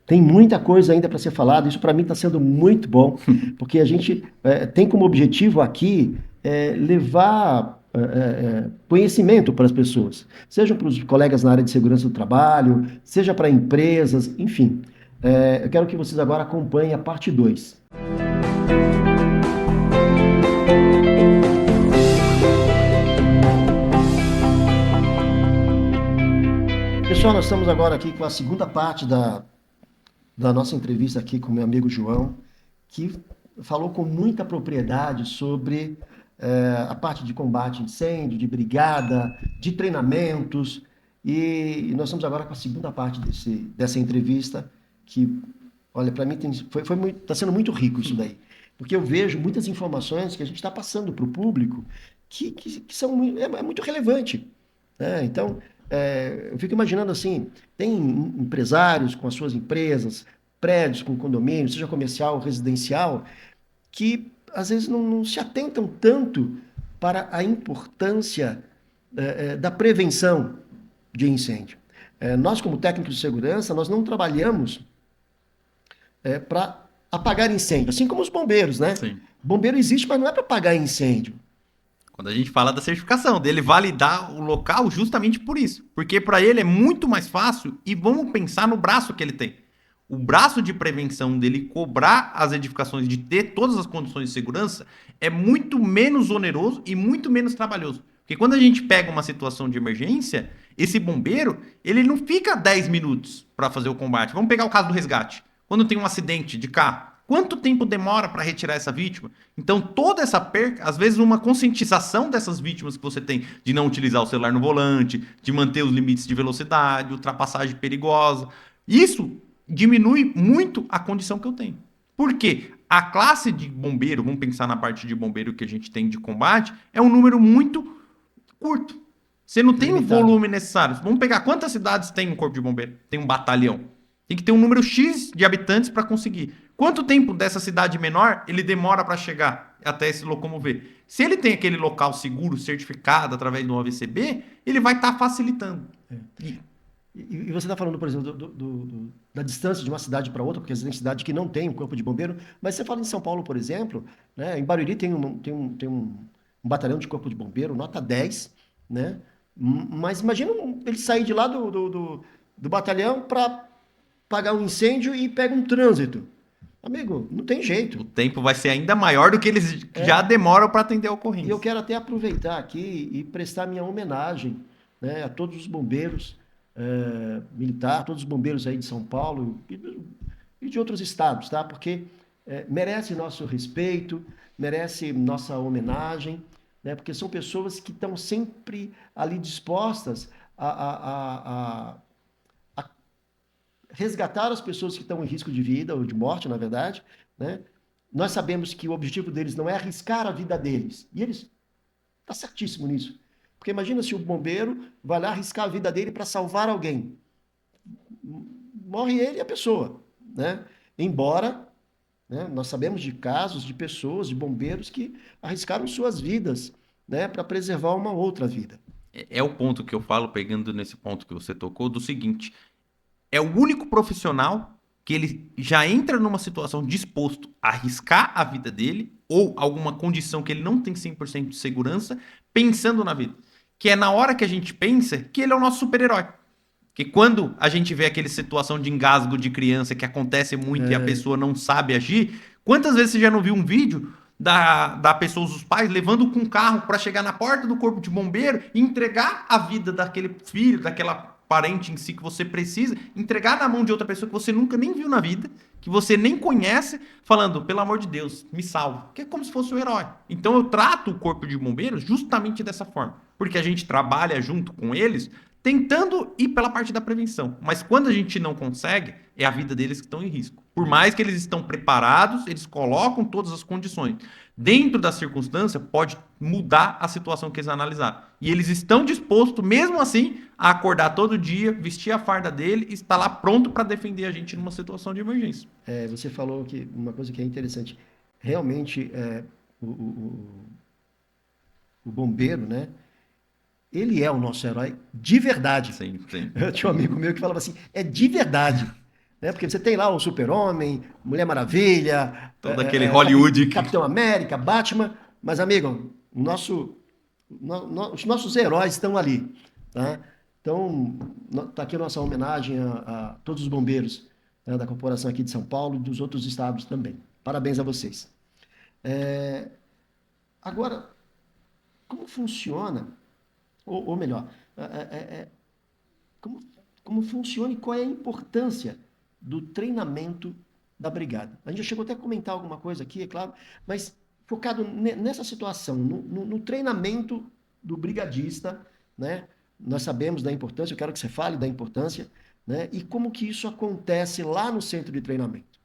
Tem muita coisa ainda para ser falada. Isso para mim está sendo muito bom, porque a gente tem como objetivo aqui levar conhecimento para as pessoas, seja para os colegas na área de segurança do trabalho, seja para empresas, enfim. Eu quero que vocês agora acompanhem a parte 2. Pessoal, nós estamos agora aqui com a segunda parte da nossa entrevista aqui com meu amigo João, que falou com muita propriedade sobre a parte de combate a incêndio, de brigada, de treinamentos, e nós estamos agora com a segunda parte dessa entrevista, que, olha, para mim está sendo muito rico isso daí, porque eu vejo muitas informações que a gente está passando para o público que é muito relevante, né? Então, eu fico imaginando assim, tem empresários com as suas empresas, prédios com condomínios, seja comercial ou residencial, que às vezes não se atentam tanto para a importância da prevenção de incêndio. Nós, como técnicos de segurança, nós não trabalhamos para apagar incêndio, assim como os bombeiros, né? Sim. Bombeiro existe, mas não é para apagar incêndio. Quando a gente fala da certificação, dele validar o local justamente por isso. Porque para ele é muito mais fácil, e vamos pensar no braço que ele tem. O braço de prevenção dele cobrar as edificações de ter todas as condições de segurança é muito menos oneroso e muito menos trabalhoso. Porque quando a gente pega uma situação de emergência, esse bombeiro, ele não fica 10 minutos para fazer o combate. Vamos pegar o caso do resgate. Quando tem um acidente de carro, quanto tempo demora para retirar essa vítima? Então, toda essa perca, às vezes uma conscientização dessas vítimas que você tem, de não utilizar o celular no volante, de manter os limites de velocidade, ultrapassagem perigosa, isso diminui muito a condição que eu tenho. Por quê? A classe de bombeiro, vamos pensar na parte de bombeiro que a gente tem de combate, é um número muito curto. Você não tem o volume necessário. Vamos pegar quantas cidades tem um corpo de bombeiro? Tem um batalhão. Tem que ter um número X de habitantes para conseguir. Quanto tempo dessa cidade menor ele demora para chegar até se locomover? Se ele tem aquele local seguro, certificado através do AVCB, ele vai estar facilitando. E você está falando, por exemplo, da distância de uma cidade para outra, porque às vezes tem cidade que não tem um corpo de bombeiro, mas você fala em São Paulo, por exemplo, né? Em Barueri tem um batalhão de corpo de bombeiro, nota 10, né? Mas imagina ele sair de lá do batalhão para pagar um incêndio e pega um trânsito. Amigo, não tem jeito. O tempo vai ser ainda maior do que eles já demoram para atender a ocorrência. E eu quero até aproveitar aqui e prestar minha homenagem, né, a todos os bombeiros militar, todos os bombeiros aí de São Paulo e de outros estados, tá? Porque merece nosso respeito, merece nossa homenagem, né? Porque são pessoas que estão sempre ali dispostas a resgatar as pessoas que estão em risco de vida ou de morte, na verdade, né? Nós sabemos que o objetivo deles não é arriscar a vida deles. E eles tá certíssimo nisso. Porque imagina se o bombeiro vai lá arriscar a vida dele para salvar alguém. Morre ele e a pessoa, né? Embora, né, nós sabemos de casos de pessoas, de bombeiros que arriscaram suas vidas, né, para preservar uma outra vida. É o ponto que eu falo, pegando nesse ponto que você tocou, do seguinte: é o único profissional que ele já entra numa situação disposto a arriscar a vida dele ou alguma condição que ele não tem 100% de segurança, pensando na vida. Que é na hora que a gente pensa que ele é o nosso super-herói. Que quando a gente vê aquela situação de engasgo de criança que acontece muito e a pessoa não sabe agir, quantas vezes você já não viu um vídeo da pessoa, os pais, levando com um carro para chegar na porta do corpo de bombeiro e entregar a vida daquele filho, daquela parente em si que você precisa, entregar na mão de outra pessoa que você nunca nem viu na vida, que você nem conhece, falando, pelo amor de Deus, me salva. Que é como se fosse o herói. Então eu trato o corpo de bombeiros justamente dessa forma, porque a gente trabalha junto com eles, tentando ir pela parte da prevenção. Mas quando a gente não consegue, é a vida deles que estão em risco. Por mais que eles estão preparados, eles colocam todas as condições. Dentro da circunstância, pode mudar a situação que eles analisaram. E eles estão dispostos, mesmo assim, a acordar todo dia, vestir a farda dele e estar lá pronto para defender a gente numa situação de emergência. Você falou que uma coisa que é interessante. Realmente, o bombeiro, né? Ele é o nosso herói de verdade. Sim, sim. Eu tinha um amigo meu que falava assim, é de verdade. Né? Porque você tem lá o Super-Homem, Mulher Maravilha, todo aquele Hollywood. Capitão América, Batman, mas, amigo, os nossos heróis estão ali. Tá? Então, está aqui a nossa homenagem a todos os bombeiros, né, da corporação aqui de São Paulo e dos outros estados também. Parabéns a vocês. Agora, como funciona, ou melhor, como funciona e qual é a importância do treinamento da brigada? A gente já chegou até a comentar alguma coisa aqui, é claro, mas focado nessa situação, no treinamento do brigadista, né? Nós sabemos da importância, eu quero que você fale da importância, né? E como que isso acontece lá no centro de treinamento.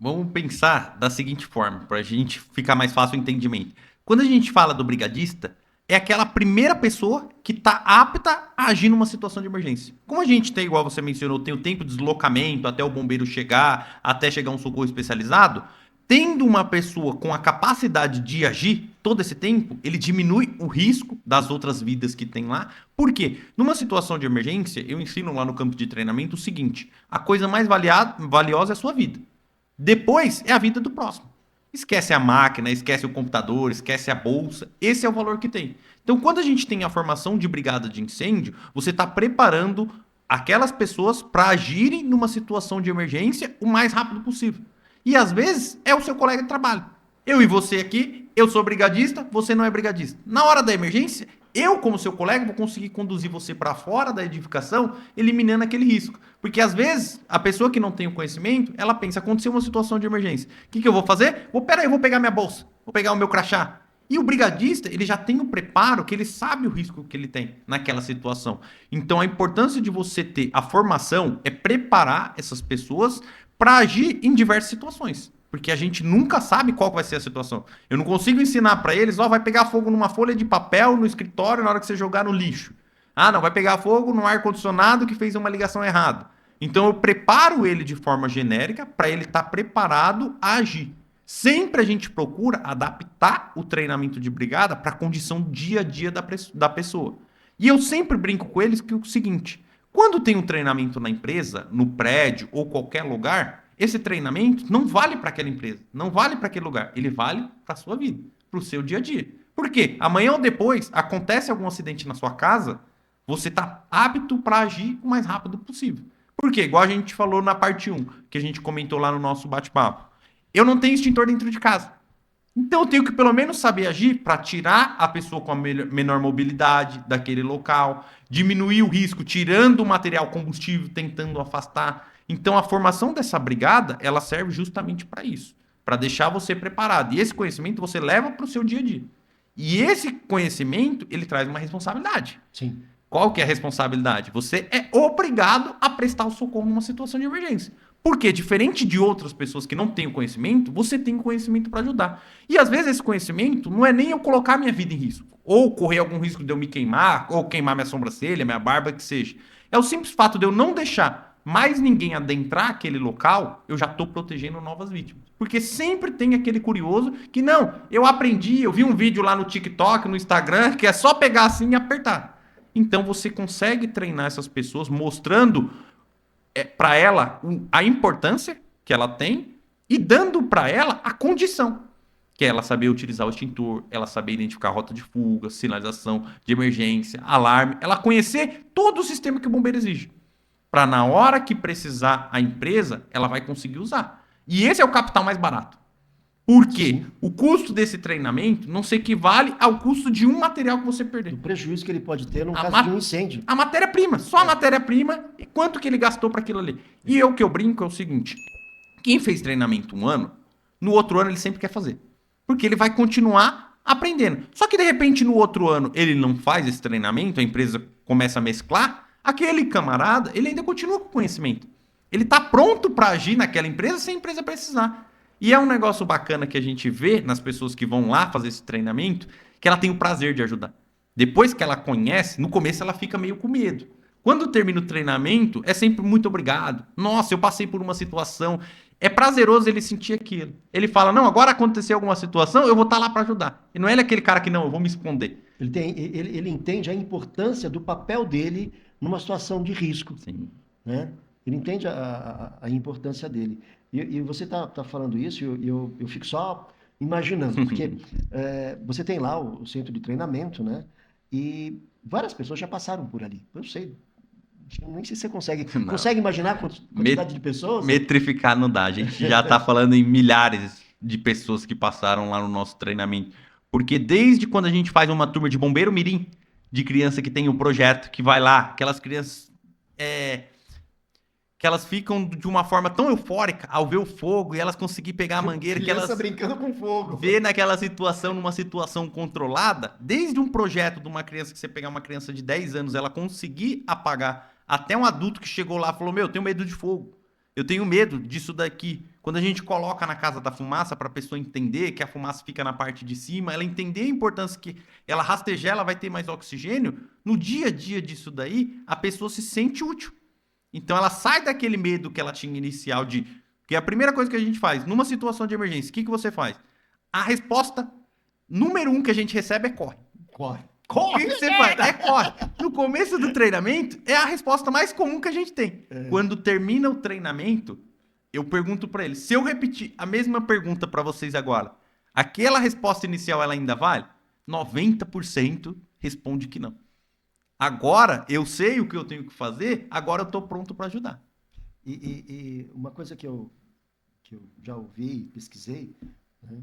Vamos pensar da seguinte forma, para a gente ficar mais fácil o entendimento. Quando a gente fala do brigadista, é aquela primeira pessoa que está apta a agir numa situação de emergência. Como a gente tem, igual você mencionou, tem o tempo de deslocamento até o bombeiro chegar, até chegar um socorro especializado, tendo uma pessoa com a capacidade de agir todo esse tempo, ele diminui o risco das outras vidas que tem lá. Por quê? Numa situação de emergência, eu ensino lá no campo de treinamento o seguinte: a coisa mais valiosa é a sua vida. Depois é a vida do próximo. Esquece a máquina, esquece o computador, esquece a bolsa. Esse é o valor que tem. Então, quando a gente tem a formação de brigada de incêndio, você está preparando aquelas pessoas para agirem numa situação de emergência o mais rápido possível. E às vezes é o seu colega de trabalho. Eu e você aqui, eu sou brigadista, você não é brigadista. Na hora da emergência, eu, como seu colega, vou conseguir conduzir você para fora da edificação, eliminando aquele risco. Porque às vezes, a pessoa que não tem o conhecimento, ela pensa, aconteceu uma situação de emergência. O que eu vou fazer? Peraí, eu vou pegar minha bolsa, vou pegar o meu crachá. E o brigadista, ele já tem o preparo, que ele sabe o risco que ele tem naquela situação. Então, a importância de você ter a formação é preparar essas pessoas para agir em diversas situações. Porque a gente nunca sabe qual vai ser a situação. Eu não consigo ensinar para eles, vai pegar fogo numa folha de papel no escritório na hora que você jogar no lixo. Ah, não, vai pegar fogo no ar-condicionado que fez uma ligação errada. Então eu preparo ele de forma genérica para ele estar preparado a agir. Sempre a gente procura adaptar o treinamento de brigada para a condição dia a dia da pessoa. E eu sempre brinco com eles que é o seguinte: quando tem um treinamento na empresa, no prédio ou qualquer lugar, esse treinamento não vale para aquela empresa, não vale para aquele lugar, ele vale para a sua vida, para o seu dia a dia. Por quê? Amanhã ou depois acontece algum acidente na sua casa, você está apto para agir o mais rápido possível. Por quê? Igual a gente falou na parte 1, que a gente comentou lá no nosso bate-papo. Eu não tenho extintor dentro de casa. Então eu tenho que pelo menos saber agir para tirar a pessoa com a menor mobilidade daquele local, diminuir o risco, tirando o material combustível, tentando afastar. Então a formação dessa brigada, ela serve justamente para isso, para deixar você preparado. E esse conhecimento você leva para o seu dia a dia. E esse conhecimento, ele traz uma responsabilidade. Sim. Qual que é a responsabilidade? Você é obrigado a prestar o socorro numa situação de emergência. Porque, diferente de outras pessoas que não têm o conhecimento, você tem o conhecimento para ajudar. E às vezes esse conhecimento não é nem eu colocar minha vida em risco, ou correr algum risco de eu me queimar, ou queimar minha sobrancelha, minha barba, que seja. É o simples fato de eu não deixar mais ninguém adentrar aquele local, eu já estou protegendo novas vítimas. Porque sempre tem aquele curioso que, não, eu aprendi, eu vi um vídeo lá no TikTok, no Instagram, que é só pegar assim e apertar. Então você consegue treinar essas pessoas mostrando para ela a importância que ela tem e dando para ela a condição, que é ela saber utilizar o extintor, ela saber identificar a rota de fuga, sinalização de emergência, alarme, ela conhecer todo o sistema que o bombeiro exige, para na hora que precisar a empresa, ela vai conseguir usar. E esse é o capital mais barato. Porque o custo desse treinamento não se equivale ao custo de um material que você perder. Do prejuízo que ele pode ter no caso de um incêndio. A matéria-prima, só a matéria-prima e quanto que ele gastou para aquilo ali. E o que eu brinco é o seguinte: quem fez treinamento um ano, no outro ano ele sempre quer fazer. Porque ele vai continuar aprendendo. Só que de repente no outro ano ele não faz esse treinamento, a empresa começa a mesclar, aquele camarada, ele ainda continua com conhecimento. Ele está pronto para agir naquela empresa sem a empresa precisar. E é um negócio bacana que a gente vê nas pessoas que vão lá fazer esse treinamento, que ela tem o prazer de ajudar. Depois que ela conhece, no começo ela fica meio com medo. Quando termina o treinamento, é sempre muito obrigado. Nossa, eu passei por uma situação. É prazeroso ele sentir aquilo. Ele fala, não, agora aconteceu alguma situação, eu vou estar lá para ajudar. E não é ele aquele cara que, não, eu vou me esconder. Ele entende a importância do papel dele numa situação de risco. Sim. Né? Ele entende a importância dele. E você está falando isso e eu fico só imaginando, porque você tem lá o centro de treinamento, né? E várias pessoas já passaram por ali. Eu sei, nem sei se você consegue imaginar a quantidade de pessoas? Metrificar não dá. A gente já está falando em milhares de pessoas que passaram lá no nosso treinamento. Porque desde quando a gente faz uma turma de bombeiro mirim, de criança que tem um projeto, que vai lá, aquelas crianças que elas ficam de uma forma tão eufórica ao ver o fogo e elas conseguir pegar a mangueira, que elas brincando com fogo. Vê naquela situação, numa situação controlada, desde um projeto de uma criança, que você pegar uma criança de 10 anos, ela conseguir apagar, até um adulto que chegou lá e falou, eu tenho medo de fogo, eu tenho medo disso daqui. Quando a gente coloca na casa da fumaça, para a pessoa entender que a fumaça fica na parte de cima, ela entender a importância que ela rastejar, ela vai ter mais oxigênio, no dia a dia disso daí, a pessoa se sente útil. Então ela sai daquele medo que ela tinha inicial de... Porque a primeira coisa que a gente faz, numa situação de emergência, o que você faz? A resposta número 1 que a gente recebe é corre. Corre. O que você faz? É corre. No começo do treinamento, é a resposta mais comum que a gente tem. Quando termina o treinamento, eu pergunto para eles, se eu repetir a mesma pergunta para vocês agora, aquela resposta inicial ela ainda vale? 90% responde que não. Agora eu sei o que eu tenho que fazer, agora eu estou pronto para ajudar. E uma coisa que eu já ouvi, pesquisei, né,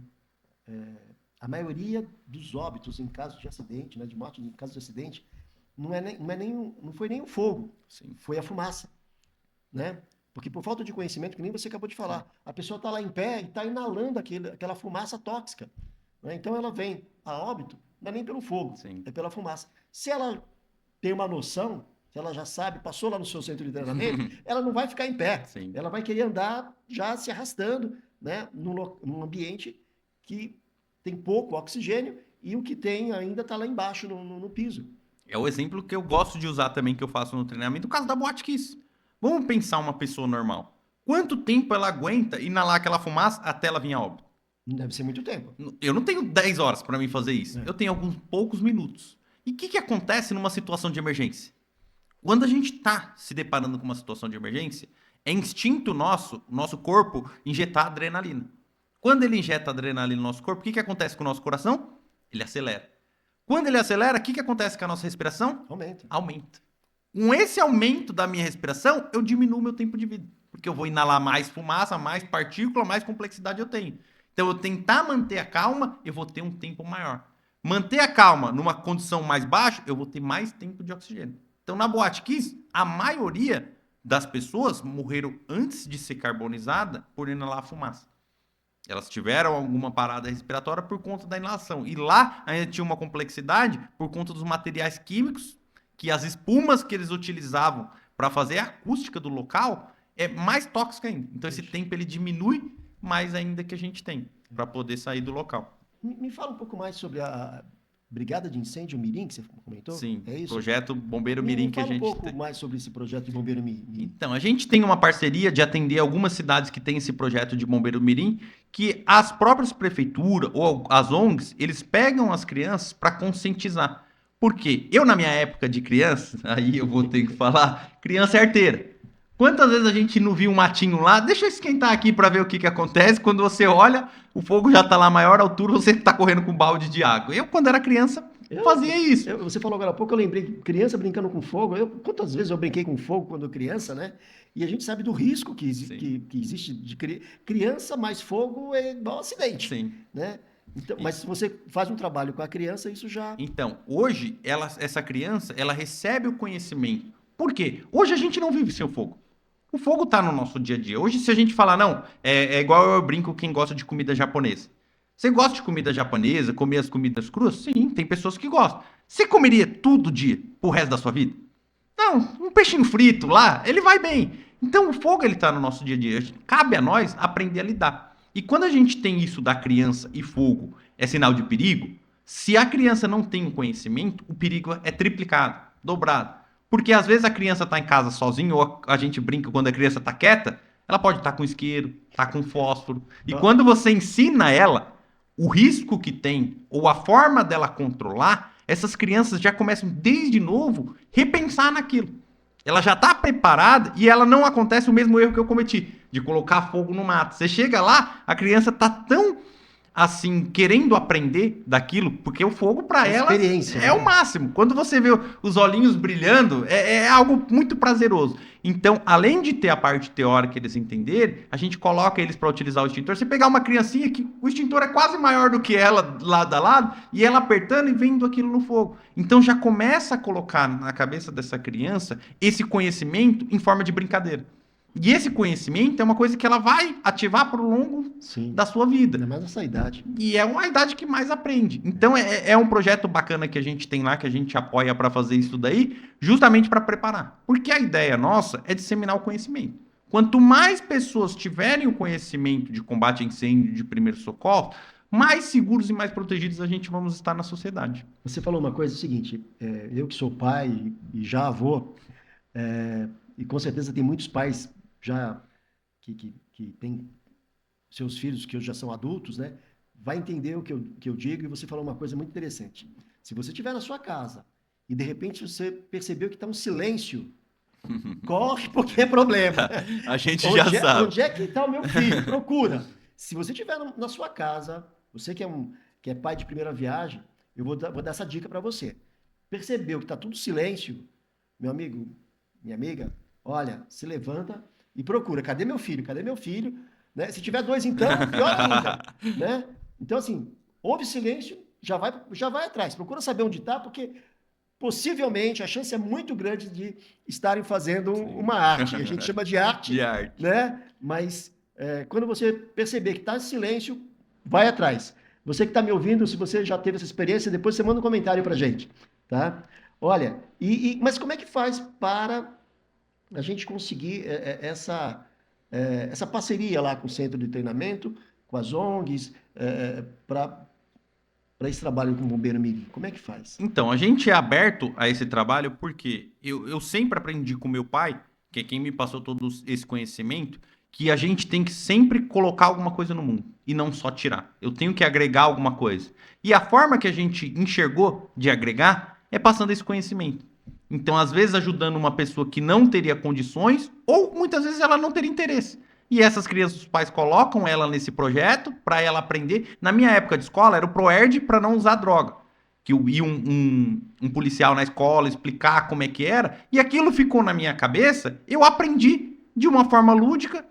a maioria dos óbitos em casos de acidente, né, de morte em casos de acidente, não foi nem o fogo, Sim. foi a fumaça. Né? Porque por falta de conhecimento, que nem você acabou de falar, a pessoa está lá em pé e está inalando aquela fumaça tóxica. Né? Então ela vem a óbito, não é nem pelo fogo, Sim. é pela fumaça. Se ela tem uma noção, se ela já sabe, passou lá no seu centro de treinamento, ela não vai ficar em pé. Sim. Ela vai querer andar já se arrastando, né, num ambiente que tem pouco oxigênio e o que tem ainda está lá embaixo no piso. É o exemplo que eu gosto de usar também, que eu faço no treinamento, o caso da Boate Kiss. Vamos pensar uma pessoa normal. Quanto tempo ela aguenta inalar aquela fumaça até ela vir a óbito? Não deve ser muito tempo. Eu não tenho 10 horas para mim fazer isso. Eu tenho alguns poucos minutos. E o que acontece numa situação de emergência? Quando a gente está se deparando com uma situação de emergência, é instinto nosso corpo, injetar adrenalina. Quando ele injeta adrenalina no nosso corpo, o que acontece com o nosso coração? Ele acelera. Quando ele acelera, o que acontece com a nossa respiração? Aumenta. Com esse aumento da minha respiração, eu diminuo meu tempo de vida. Porque eu vou inalar mais fumaça, mais partícula, mais complexidade eu tenho. Então, eu tentar manter a calma, eu vou ter um tempo maior. Manter a calma numa condição mais baixa, eu vou ter mais tempo de oxigênio. Então, na Boate Kiss, a maioria das pessoas morreram antes de ser carbonizada por inalar a fumaça. Elas tiveram alguma parada respiratória por conta da inalação. E lá ainda tinha uma complexidade por conta dos materiais químicos que as espumas que eles utilizavam para fazer a acústica do local é mais tóxica ainda. Então esse tempo ele diminui mais ainda que a gente tem para poder sair do local. Me fala um pouco mais sobre a Brigada de Incêndio Mirim, que você comentou? Sim, É isso? projeto Bombeiro Mirim que a gente fala um pouco tem. mais sobre esse projeto de Bombeiro Mirim. Então, a gente tem uma parceria de atender algumas cidades que têm esse projeto de Bombeiro Mirim, que as próprias prefeituras ou as ONGs, eles pegam as crianças para conscientizar. Por quê? Eu, na minha época de criança, aí eu vou ter que falar, criança é arteira. Quantas vezes a gente não viu um matinho lá? Deixa eu esquentar aqui para ver o que, que acontece. Quando você olha, o fogo já está lá a maior altura, você está correndo com um balde de água. Eu, quando era criança, fazia isso. Você falou agora há pouco, eu lembrei, criança brincando com fogo. Quantas vezes eu brinquei com fogo quando criança, né? E a gente sabe do risco que existe de criança mais fogo é igual acidente. Sim. Né? Então, mas se você faz um trabalho com a criança, isso já... Então, hoje, essa criança, ela recebe o conhecimento. Por quê? Hoje a gente não vive sem o fogo. O fogo está no nosso dia a dia. Hoje, se a gente falar, não, é igual eu brinco quem gosta de comida japonesa. Você gosta de comida japonesa, comer as comidas cruas? Sim, tem pessoas que gostam. Você comeria todo dia pro resto da sua vida? Não, um peixinho frito lá, ele vai bem. Então, o fogo, ele tá no nosso dia a dia. Cabe a nós aprender a lidar. E quando a gente tem isso da criança e fogo é sinal de perigo, se a criança não tem o conhecimento, o perigo é triplicado, dobrado. Porque às vezes a criança está em casa sozinha, ou a gente brinca quando a criança está quieta, ela pode estar com isqueiro, estar com fósforo. E quando você ensina ela o risco que tem, ou a forma dela controlar, essas crianças já começam desde novo repensar naquilo. Ela já está preparada e ela não acontece o mesmo erro que eu cometi, de colocar fogo no mato. Você chega lá, a criança está tão assim, querendo aprender daquilo, porque o fogo para ela é o máximo. Quando você vê os olhinhos brilhando, é algo muito prazeroso. Então, além de ter a parte teórica eles entenderem, a gente coloca eles para utilizar o extintor. Você pegar uma criancinha que o extintor é quase maior do que ela, lado a lado, e ela apertando e vendo aquilo no fogo. Então, já começa a colocar na cabeça dessa criança esse conhecimento em forma de brincadeira. E esse conhecimento é uma coisa que ela vai ativar para o longo da sua vida. Ainda mais nessa idade. E é uma idade que mais aprende. Então é um projeto bacana que a gente tem lá, que a gente apoia para fazer isso daí, justamente para preparar. Porque a ideia nossa é disseminar o conhecimento. Quanto mais pessoas tiverem o conhecimento de combate a incêndio, de primeiro socorro, mais seguros e mais protegidos a gente vamos estar na sociedade. Você falou uma coisa, é o seguinte, eu que sou pai e já avô, e com certeza tem muitos pais já que têm seus filhos que hoje já são adultos, né? Vai entender o que eu digo, e você falou uma coisa muito interessante. Se você estiver na sua casa e de repente você percebeu que está um silêncio, corre porque é problema. A gente já sabe. Onde é que está o meu filho? Procura. Se você estiver na sua casa, você que é pai de primeira viagem, eu vou dar essa dica para você. Percebeu que está tudo silêncio, meu amigo, minha amiga, olha, se levanta e procura. Cadê meu filho? Cadê meu filho? Né? Se tiver dois, então, pior ainda. Né? Então, assim, houve silêncio, já vai atrás. Procura saber onde está, porque possivelmente a chance é muito grande de estarem fazendo uma arte. A gente chama de arte. Né? Mas quando você perceber que está em silêncio, vai atrás. Você que está me ouvindo, se você já teve essa experiência, depois você manda um comentário para a gente. Tá? Olha, mas como é que faz para a gente conseguir essa parceria lá com o centro de treinamento, com as ONGs, para esse trabalho com o Bombeiro Mirim? Como é que faz? Então, a gente é aberto a esse trabalho porque eu sempre aprendi com meu pai, que é quem me passou todo esse conhecimento, que a gente tem que sempre colocar alguma coisa no mundo e não só tirar. Eu tenho que agregar alguma coisa. E a forma que a gente enxergou de agregar é passando esse conhecimento. Então, às vezes, ajudando uma pessoa que não teria condições, ou muitas vezes ela não teria interesse. E essas crianças, os pais colocam ela nesse projeto para ela aprender. Na minha época de escola, era o ProErd para não usar droga. Que ia um policial na escola explicar como é que era, e aquilo ficou na minha cabeça. Eu aprendi de uma forma lúdica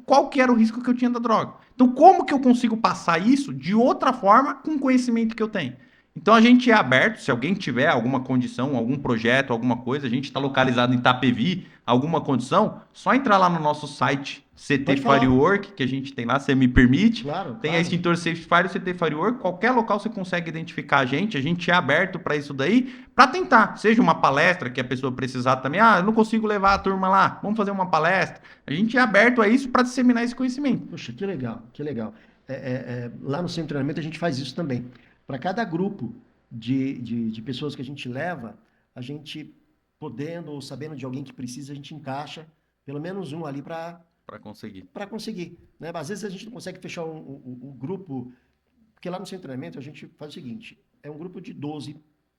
qual que era o risco que eu tinha da droga. Então, como que eu consigo passar isso de outra forma com o conhecimento que eu tenho? Então a gente é aberto, se alguém tiver alguma condição, algum projeto, alguma coisa, a gente está localizado em Itapevi, alguma condição, só entrar lá no nosso site CT Pode falar. Firework, que a gente tem lá, você me permite. Claro, Tem a claro. extintor Safety Fire, o CT Firework, qualquer local você consegue identificar a gente é aberto para isso daí, para tentar, seja uma palestra que a pessoa precisar também, eu não consigo levar a turma lá, vamos fazer uma palestra. A gente é aberto a isso para disseminar esse conhecimento. Poxa, que legal, que legal. Lá no centro de treinamento a gente faz isso também. Para cada grupo de pessoas que a gente leva, a gente podendo ou sabendo de alguém que precisa, a gente encaixa pelo menos um ali Para conseguir. para conseguir. Né? Às vezes a gente não consegue fechar um grupo, porque lá no centro de treinamento a gente faz o seguinte: é um grupo de 12,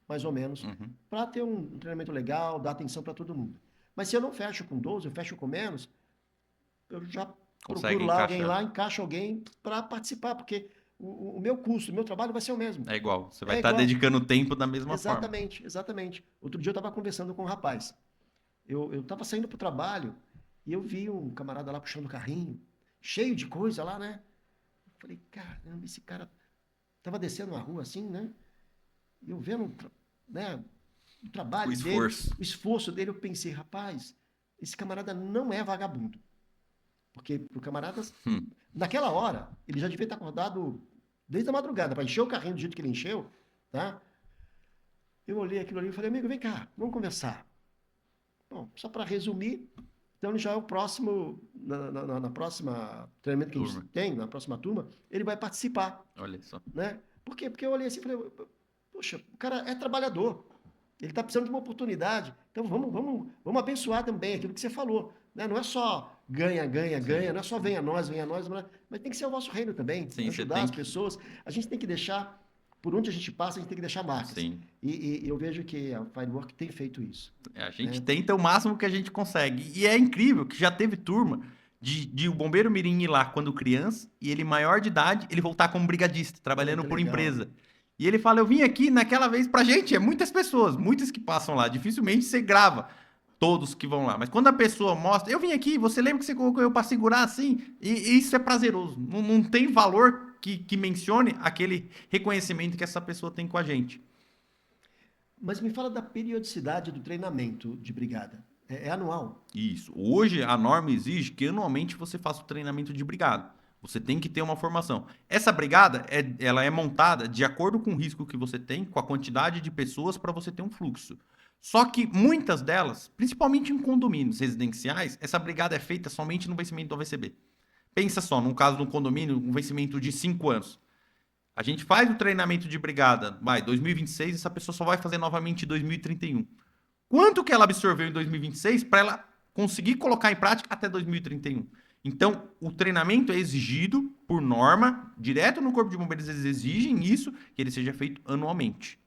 mais ou menos, Uhum. para ter um treinamento legal, dar atenção para todo mundo. Mas se eu não fecho com 12, eu fecho com menos, eu já Consegue procuro lá alguém encaixar. lá, encaixo alguém para participar, porque o meu custo, o meu trabalho vai ser o mesmo. É igual. Você vai É estar igual. dedicando tempo da mesma forma. Exatamente, exatamente. Outro dia eu estava conversando com um rapaz. Eu estava saindo para o trabalho e eu vi um camarada lá puxando o carrinho, cheio de coisa lá, né? Eu falei, caramba, esse cara estava descendo uma rua assim, né? E eu vendo, né, o O trabalho dele, esforço. o esforço dele, eu pensei, rapaz, esse camarada não é vagabundo. Porque pro camarada, Hum. naquela hora, ele já devia estar acordado desde a madrugada, para encher o carrinho do jeito que ele encheu, tá? Eu olhei aquilo ali e falei, amigo, vem cá, vamos conversar. Bom, só para resumir, então ele já é o próximo, na próxima treinamento que a gente Turma. tem, na próxima turma, ele vai participar, Olha só. né? Por quê? Porque eu olhei assim e falei, poxa, o cara é trabalhador, ele está precisando de uma oportunidade, então vamos abençoar também aquilo que você falou, né? Não é só ganha, ganha, ganha, Sim. não é só venha a nós, mas tem que ser o nosso reino também, Sim, você ajudar tem as que. pessoas, a gente tem que deixar, por onde a gente passa, a gente tem que deixar marcas. Sim. E eu vejo que a Firework tem feito isso, A gente né? tenta o máximo que a gente consegue. E é incrível que já teve turma de o bombeiro mirim ir lá quando criança e ele maior de idade, ele voltar como brigadista, Pô, trabalhando que por legal. empresa. E ele fala, eu vim aqui naquela vez pra gente, é muitas pessoas, muitas que passam lá, dificilmente você grava todos que vão lá. Mas quando a pessoa mostra, eu vim aqui, você lembra que você colocou eu pra segurar assim? E isso é prazeroso. Não tem valor que mencione aquele reconhecimento que essa pessoa tem com a gente. Mas me fala da periodicidade do treinamento de brigada. É anual. Isso. Hoje a norma exige que anualmente você faça o treinamento de brigada. Você tem que ter uma formação. Essa brigada, ela é montada de acordo com o risco que você tem, com a quantidade de pessoas para você ter um fluxo. Só que muitas delas, principalmente em condomínios residenciais, essa brigada é feita somente no vencimento do AVCB. Pensa só, no caso de um condomínio, um vencimento de 5 anos. A gente faz o treinamento de brigada, vai, 2026, essa pessoa só vai fazer novamente em 2031. Quanto que ela absorveu em 2026 para ela conseguir colocar em prática até 2031? Então, o treinamento é exigido por norma, direto no Corpo de Bombeiros, eles exigem isso, que ele seja feito anualmente.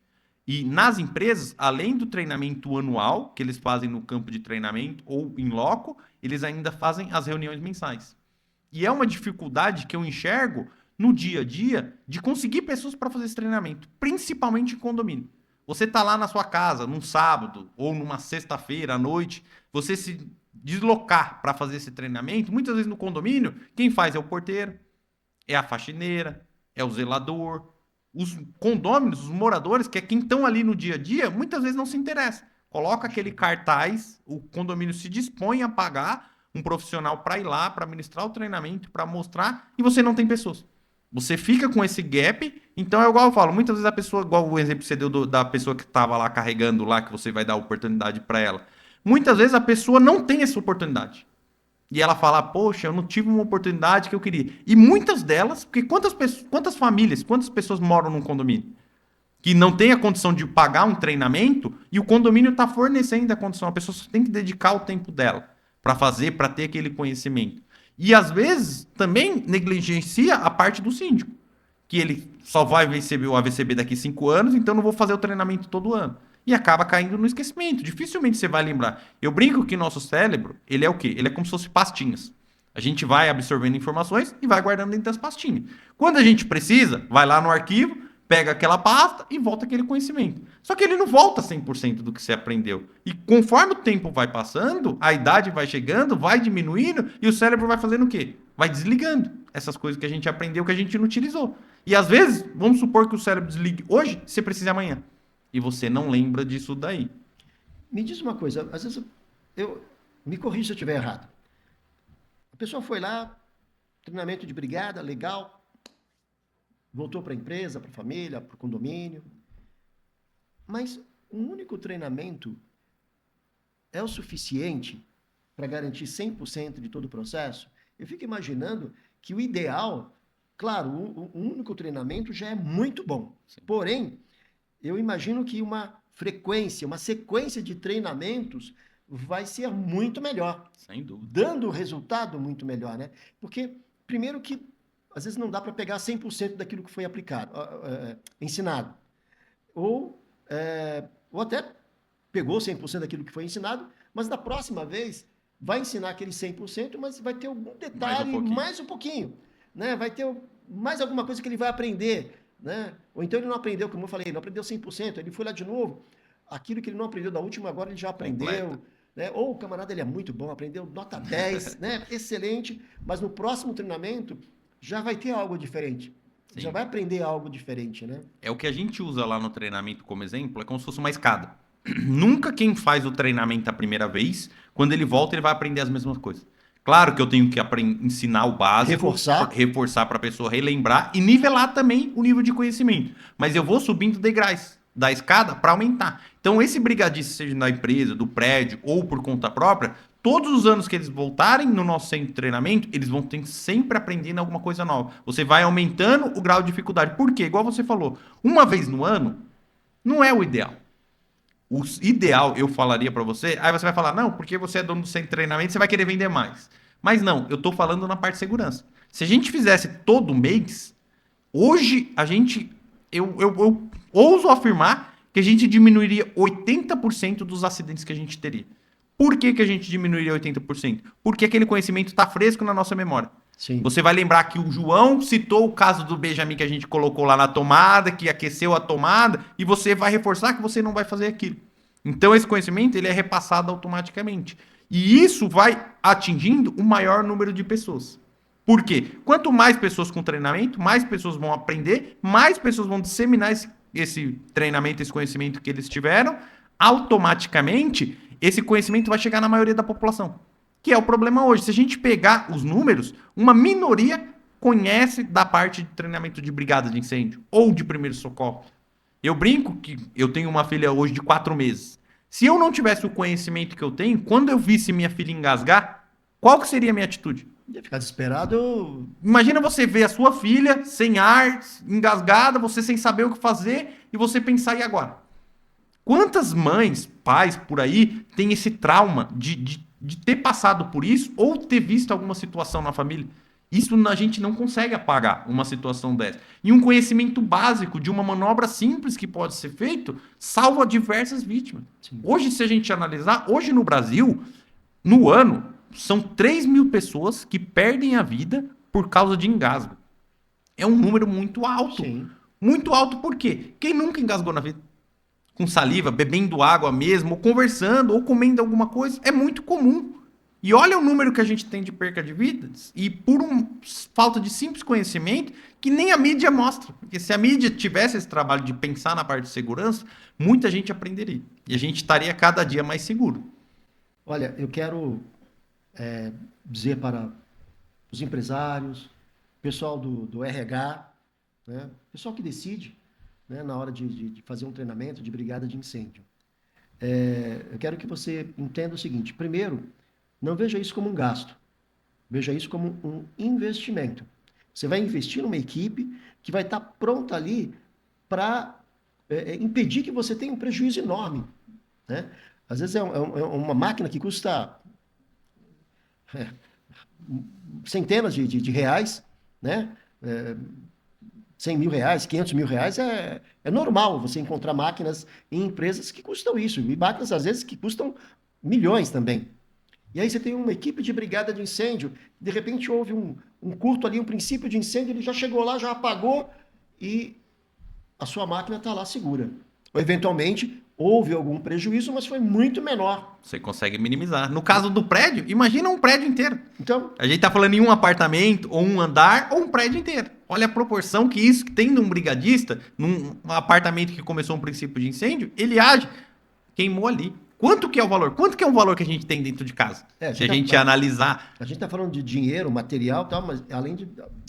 E nas empresas, além do treinamento anual, que eles fazem no campo de treinamento ou em loco, eles ainda fazem as reuniões mensais. E é uma dificuldade que eu enxergo no dia a dia de conseguir pessoas para fazer esse treinamento, principalmente em condomínio. Você tá lá na sua casa num sábado ou numa sexta-feira à noite, você se deslocar para fazer esse treinamento, muitas vezes no condomínio, quem faz é o porteiro, é a faxineira, é o zelador. Os condôminos, os moradores, que é quem estão ali no dia a dia, muitas vezes não se interessa. Coloca aquele cartaz, o condomínio se dispõe a pagar um profissional para ir lá, para ministrar o treinamento, para mostrar, e você não tem pessoas. Você fica com esse gap, então é igual eu falo, muitas vezes a pessoa, igual o exemplo que você deu da pessoa que estava lá carregando lá, que você vai dar oportunidade para ela. Muitas vezes a pessoa não tem essa oportunidade. E ela fala, poxa, eu não tive uma oportunidade que eu queria. E muitas delas, porque quantas famílias, quantas pessoas moram num condomínio? Que não tem a condição de pagar um treinamento e o condomínio está fornecendo a condição. A pessoa só tem que dedicar o tempo dela para fazer, para ter aquele conhecimento. E às vezes também negligencia a parte do síndico, que ele só vai receber o AVCB daqui 5 anos, então não vou fazer o treinamento todo ano. E acaba caindo no esquecimento. Dificilmente você vai lembrar. Eu brinco que nosso cérebro, ele é o quê? Ele é como se fosse pastinhas. A gente vai absorvendo informações e vai guardando dentro das pastinhas. Quando a gente precisa, vai lá no arquivo, pega aquela pasta e volta aquele conhecimento. Só que ele não volta 100% do que você aprendeu. E conforme o tempo vai passando, a idade vai chegando, vai diminuindo e o cérebro vai fazendo o quê? Vai desligando essas coisas que a gente aprendeu que a gente não utilizou. E às vezes, vamos supor que o cérebro desligue hoje, você precisa amanhã. E você não lembra disso daí. Me diz uma coisa, às vezes me corrija se eu estiver errado. A pessoa foi lá, treinamento de brigada, legal, voltou para a empresa, para a família, para o condomínio. Mas um único treinamento é o suficiente para garantir 100% de todo o processo? Eu fico imaginando que o ideal, claro, um único treinamento já é muito bom. Sim. Porém, eu imagino que uma frequência, uma sequência de treinamentos vai ser muito melhor. Sem dúvida. Dando resultado muito melhor, né? Porque, primeiro que, às vezes não dá para pegar 100% daquilo que foi aplicado, ensinado. Ou até pegou 100% daquilo que foi ensinado, mas da próxima vez vai ensinar aquele 100%, mas vai ter algum detalhe, mais um pouquinho, né? Vai ter mais alguma coisa que ele vai aprender, né? Ou então ele não aprendeu, como eu falei, não aprendeu 100%, ele foi lá de novo, aquilo que ele não aprendeu da última, agora ele já aprendeu, né? Ou o camarada ele é muito bom, aprendeu nota 10, né? Excelente, mas no próximo treinamento já vai ter algo diferente. Sim. Já vai aprender algo diferente, né? É o que a gente usa lá no treinamento como exemplo, é como se fosse uma escada. Nunca quem faz o treinamento a primeira vez, quando ele volta, ele vai aprender as mesmas coisas. Claro que eu tenho que ensinar o básico, reforçar para a pessoa relembrar e nivelar também o nível de conhecimento. Mas eu vou subindo degraus da escada para aumentar. Então, esse brigadista, seja da empresa, do prédio ou por conta própria, todos os anos que eles voltarem no nosso centro de treinamento, eles vão ter sempre aprendendo alguma coisa nova. Você vai aumentando o grau de dificuldade. Por quê? Igual você falou, uma vez no ano não é o ideal. O ideal, eu falaria para você, aí você vai falar, não, porque você é dono do centro de treinamento, você vai querer vender mais. Mas não, eu estou falando na parte de segurança. Se a gente fizesse todo mês, hoje a gente, eu ouso afirmar que a gente diminuiria 80% dos acidentes que a gente teria. Por que a gente diminuiria 80%? Porque aquele conhecimento está fresco na nossa memória. Sim. Você vai lembrar que o João citou o caso do Benjamin que a gente colocou lá na tomada, que aqueceu a tomada, e você vai reforçar que você não vai fazer aquilo. Então esse conhecimento ele é repassado automaticamente. E isso vai atingindo o maior número de pessoas. Por quê? Quanto mais pessoas com treinamento, mais pessoas vão aprender, mais pessoas vão disseminar esse treinamento, esse conhecimento que eles tiveram, automaticamente esse conhecimento vai chegar na maioria da população. Que é o problema hoje. Se a gente pegar os números, uma minoria conhece da parte de treinamento de brigada de incêndio ou de primeiro socorro. Eu brinco que eu tenho uma filha hoje de 4 meses. Se eu não tivesse o conhecimento que eu tenho, quando eu visse minha filha engasgar, qual que seria a minha atitude? Ia ficar desesperado. Imagina você ver a sua filha sem ar, engasgada, você sem saber o que fazer e você pensar, e agora? Quantas mães, pais por aí têm esse trauma de ter passado por isso ou ter visto alguma situação na família? Isso a gente não consegue apagar, uma situação dessa. E um conhecimento básico de uma manobra simples que pode ser feito salva diversas vítimas. Sim. Hoje, se a gente analisar, hoje no Brasil, no ano, são 3.000 pessoas que perdem a vida por causa de engasgo. É um número muito alto. Sim. Muito alto por quê? Quem nunca engasgou na vida? Com saliva, bebendo água mesmo, ou conversando, ou comendo alguma coisa, é muito comum. E olha o número que a gente tem de perca de vidas, e por falta de simples conhecimento, que nem a mídia mostra. Porque se a mídia tivesse esse trabalho de pensar na parte de segurança, muita gente aprenderia. E a gente estaria cada dia mais seguro. Olha, eu quero dizer para os empresários, pessoal do RH, né, pessoal que decide, né, na hora de fazer um treinamento de brigada de incêndio. Eu quero que você entenda o seguinte. Primeiro, não veja isso como um gasto. Veja isso como um investimento. Você vai investir numa equipe que vai estar pronta ali para impedir que você tenha um prejuízo enorme. Né? Às vezes é uma máquina que custa centenas de reais, né? 100 mil reais, 500 mil reais, é normal você encontrar máquinas em empresas que custam isso. E máquinas, às vezes, que custam milhões também. E aí você tem uma equipe de brigada de incêndio, de repente houve um curto ali, um princípio de incêndio, ele já chegou lá, já apagou e a sua máquina está lá segura. Ou eventualmente houve algum prejuízo, mas foi muito menor. Você consegue minimizar. No caso do prédio, imagina um prédio inteiro. Então, a gente está falando em um apartamento, ou um andar, ou um prédio inteiro. Olha a proporção que isso, que tem num brigadista, num apartamento que começou um princípio de incêndio, ele age, queimou ali Quanto que é o valor? Quanto que é um valor que a gente tem dentro de casa? Se a gente analisar A gente está falando de dinheiro, material, tal, mas além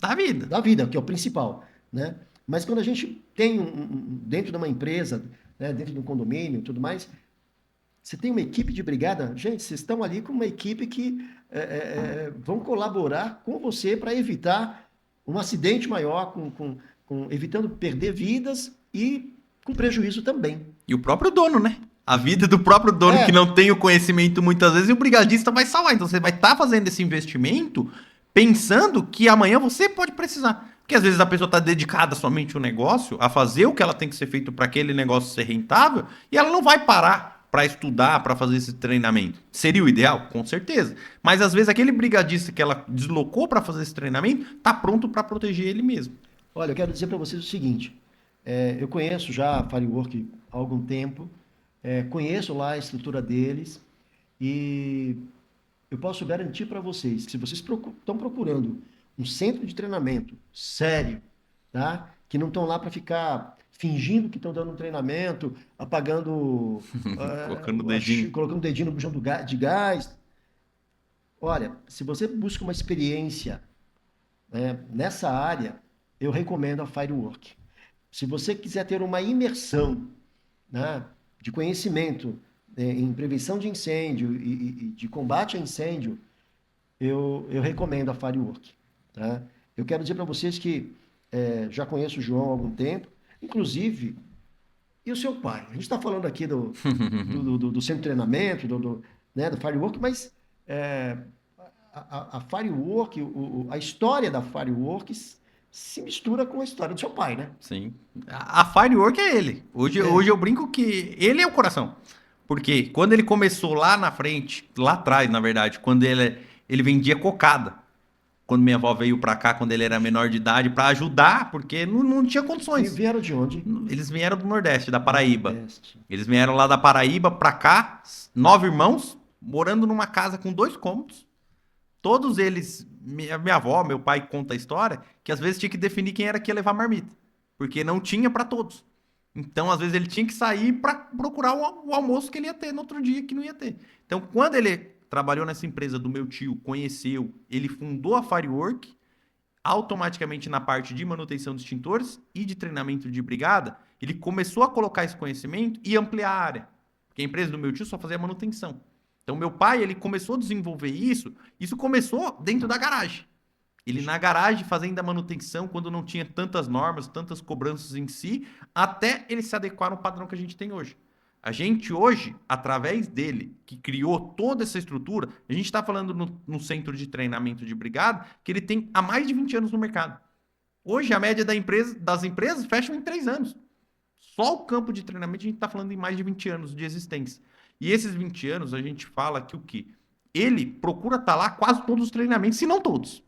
da vida. da vida, que é o principal, né? Mas quando a gente tem dentro de uma empresa, né, dentro de um condomínio, e tudo mais, você tem uma equipe de brigada, gente, vocês estão ali com uma equipe que vão colaborar com você para evitar um acidente maior, evitando perder vidas e com prejuízo também. E o próprio dono, né? A vida do próprio dono que não tem o conhecimento muitas vezes, e o brigadista vai salvar. Então você vai estar fazendo esse investimento pensando que amanhã você pode precisar. Porque às vezes a pessoa está dedicada somente ao negócio, a fazer o que ela tem que ser feito para aquele negócio ser rentável, e ela não vai parar para estudar, para fazer esse treinamento. Seria o ideal? Com certeza. Mas às vezes aquele brigadista que ela deslocou para fazer esse treinamento está pronto para proteger ele mesmo. Olha, eu quero dizer para vocês o seguinte, eu conheço já a Firework há algum tempo, conheço lá a estrutura deles e eu posso garantir para vocês que se vocês estão procurando um centro de treinamento sério, tá? Que não estão lá para ficar fingindo que estão dando um treinamento, apagando, colocando o dedinho no bujão de gás. Olha, se você busca uma experiência, nessa área, eu recomendo a Firework. Se você quiser ter uma imersão, né, de conhecimento em prevenção de incêndio e de combate a incêndio, eu recomendo a Firework. Tá? Eu quero dizer para vocês que já conheço o João há algum tempo, inclusive, e o seu pai. A gente está falando aqui do centro de treinamento, né, do Firework, mas a Firework, a história da Firework se mistura com a história do seu pai, né? Sim. A Firework é ele. Hoje eu brinco que ele é o coração. Porque quando ele começou lá na frente, lá atrás, na verdade, quando ele vendia cocada. Quando minha avó veio pra cá, quando ele era menor de idade, pra ajudar, porque não tinha condições. E vieram de onde? Eles vieram do Nordeste, da Paraíba. Nordeste. Eles vieram lá da Paraíba pra cá, 9 irmãos, morando numa casa com 2 cômodos. Todos eles, minha avó, meu pai conta a história, que às vezes tinha que definir quem era que ia levar marmita. Porque não tinha pra todos. Então, às vezes, ele tinha que sair pra procurar o almoço que ele ia ter no outro dia que não ia ter. Então, quando ele trabalhou nessa empresa do meu tio, conheceu, ele fundou a Firework, automaticamente na parte de manutenção de extintores e de treinamento de brigada, ele começou a colocar esse conhecimento e ampliar a área. Porque a empresa do meu tio só fazia manutenção. Então, meu pai, ele começou a desenvolver isso começou dentro da garagem. Ele na garagem fazendo a manutenção quando não tinha tantas normas, tantas cobranças em si, até ele se adequar no padrão que a gente tem hoje. A gente hoje, através dele, que criou toda essa estrutura, a gente está falando no centro de treinamento de brigada, que ele tem há mais de 20 anos no mercado. Hoje, a média das empresas fecha em 3 anos. Só o campo de treinamento, a gente está falando em mais de 20 anos de existência. E esses 20 anos, a gente fala que o quê? Ele procura estar lá quase todos os treinamentos, se não todos.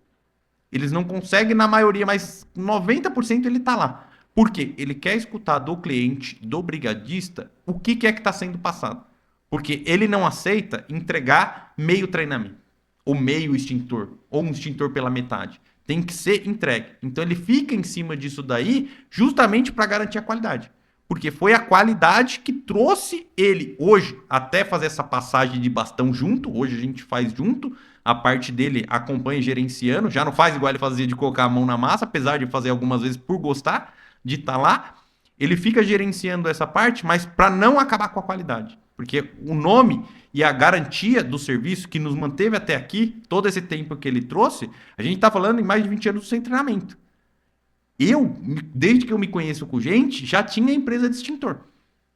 Eles não conseguem na maioria, mas 90% ele está lá. Por quê? Ele quer escutar do cliente, do brigadista, o que é que está sendo passado. Porque ele não aceita entregar meio treinamento, ou meio extintor, ou um extintor pela metade. Tem que ser entregue. Então ele fica em cima disso daí, justamente para garantir a qualidade. Porque foi a qualidade que trouxe ele hoje até fazer essa passagem de bastão junto. Hoje a gente faz junto. A parte dele acompanha gerenciando. Já não faz igual ele fazia de colocar a mão na massa, apesar de fazer algumas vezes por gostar de estar lá. Ele fica gerenciando essa parte, mas para não acabar com a qualidade. Porque o nome e a garantia do serviço que nos manteve até aqui, todo esse tempo que ele trouxe, a gente está falando em mais de 20 anos sem treinamento. Desde que eu me conheço com gente, já tinha empresa de extintor.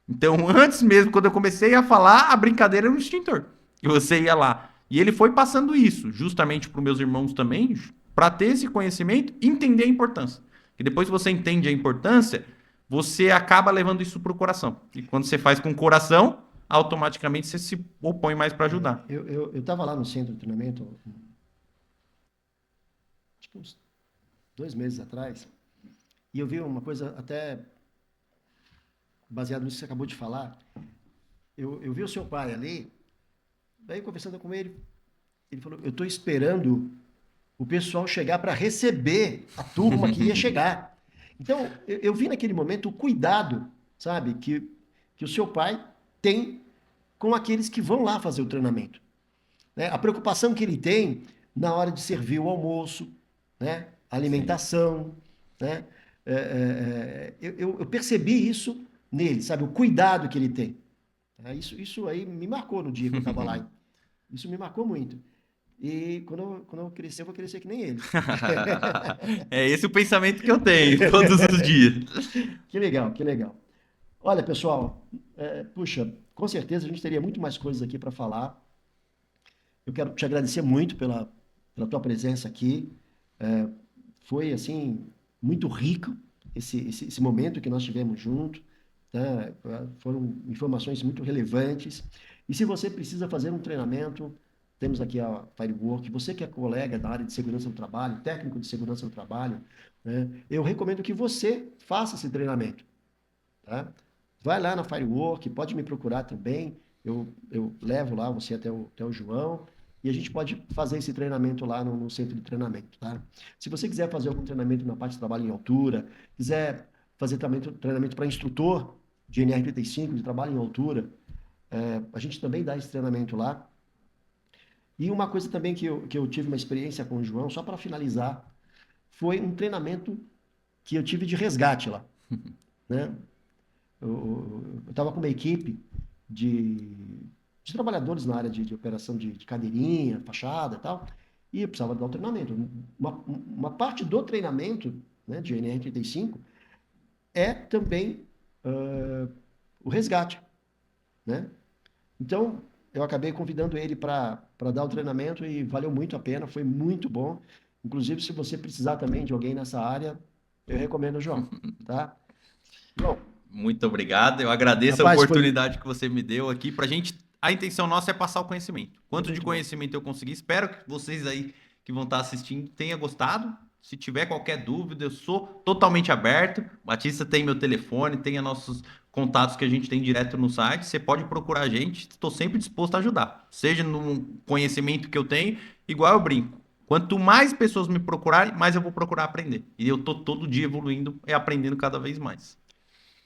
Então, antes mesmo, quando eu comecei a falar, a brincadeira era um extintor. E você ia lá. E ele foi passando isso, justamente para os meus irmãos também, para ter esse conhecimento e entender a importância. E depois que você entende a importância, você acaba levando isso para o coração. E quando você faz com o coração, automaticamente você se opõe mais para ajudar. Eu estava lá no centro de treinamento, acho que uns 2 meses atrás, e eu vi uma coisa até baseado nisso que você acabou de falar. Eu vi o seu pai ali, daí conversando com ele, ele falou, eu estou esperando o pessoal chegar para receber a turma que ia chegar. Então, eu vi naquele momento o cuidado, sabe, que o seu pai tem com aqueles que vão lá fazer o treinamento, né? A preocupação que ele tem na hora de servir o almoço, né? A Sim. alimentação, né? Eu percebi isso nele, sabe? O cuidado que ele tem. Isso aí me marcou no dia que eu estava lá. Isso me marcou muito. E quando eu crescer, eu vou crescer que nem ele. É esse o pensamento que eu tenho todos os dias. Que legal, que legal. Olha, pessoal, puxa, com certeza a gente teria muito mais coisas aqui para falar. Eu quero te agradecer muito pela tua presença aqui. É, foi, assim, muito rico esse momento que nós tivemos junto, né? Foram informações muito relevantes. E se você precisa fazer um treinamento, temos aqui a Firework. Você que é colega da área de segurança do trabalho, técnico de segurança do trabalho, né? Eu recomendo que você faça esse treinamento, tá? Vai lá na Firework, pode me procurar também. Eu levo lá você até o João e a gente pode fazer esse treinamento lá no centro de treinamento, tá? Se você quiser fazer algum treinamento na parte de trabalho em altura, quiser fazer treinamento para instrutor de NR35, de trabalho em altura, a gente também dá esse treinamento lá. E uma coisa também que eu tive uma experiência com o João, só para finalizar, foi um treinamento que eu tive de resgate lá, né? Eu estava com uma equipe de, de trabalhadores na área de operação de cadeirinha, fachada e tal, e eu precisava dar um treinamento. Uma parte do treinamento, né, de NR35 é também o resgate, né? Então, eu acabei convidando ele para dar o treinamento e valeu muito a pena, foi muito bom. Inclusive, se você precisar também de alguém nessa área, eu recomendo o João, tá? João, Muito obrigado. Eu agradeço a rapaz, foi oportunidade que você me deu aqui pra gente. A intenção nossa é passar o conhecimento. Quanto de muito bom. conhecimento eu conseguir, espero que vocês aí que vão estar assistindo tenham gostado. Se tiver qualquer dúvida, eu sou totalmente aberto. Batista tem meu telefone, tem os nossos contatos que a gente tem direto no site. Você pode procurar a gente, estou sempre disposto a ajudar. Seja no conhecimento que eu tenho, igual eu brinco. Quanto mais pessoas me procurarem, mais eu vou procurar aprender. E eu tô todo dia evoluindo e aprendendo cada vez mais.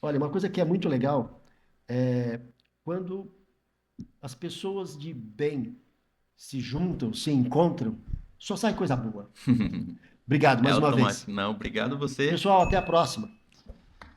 Olha, uma coisa que é muito legal é quando as pessoas de bem se juntam, se encontram, só sai coisa boa. Obrigado É mais uma vez. automático. Não, obrigado a você. Pessoal, até a próxima.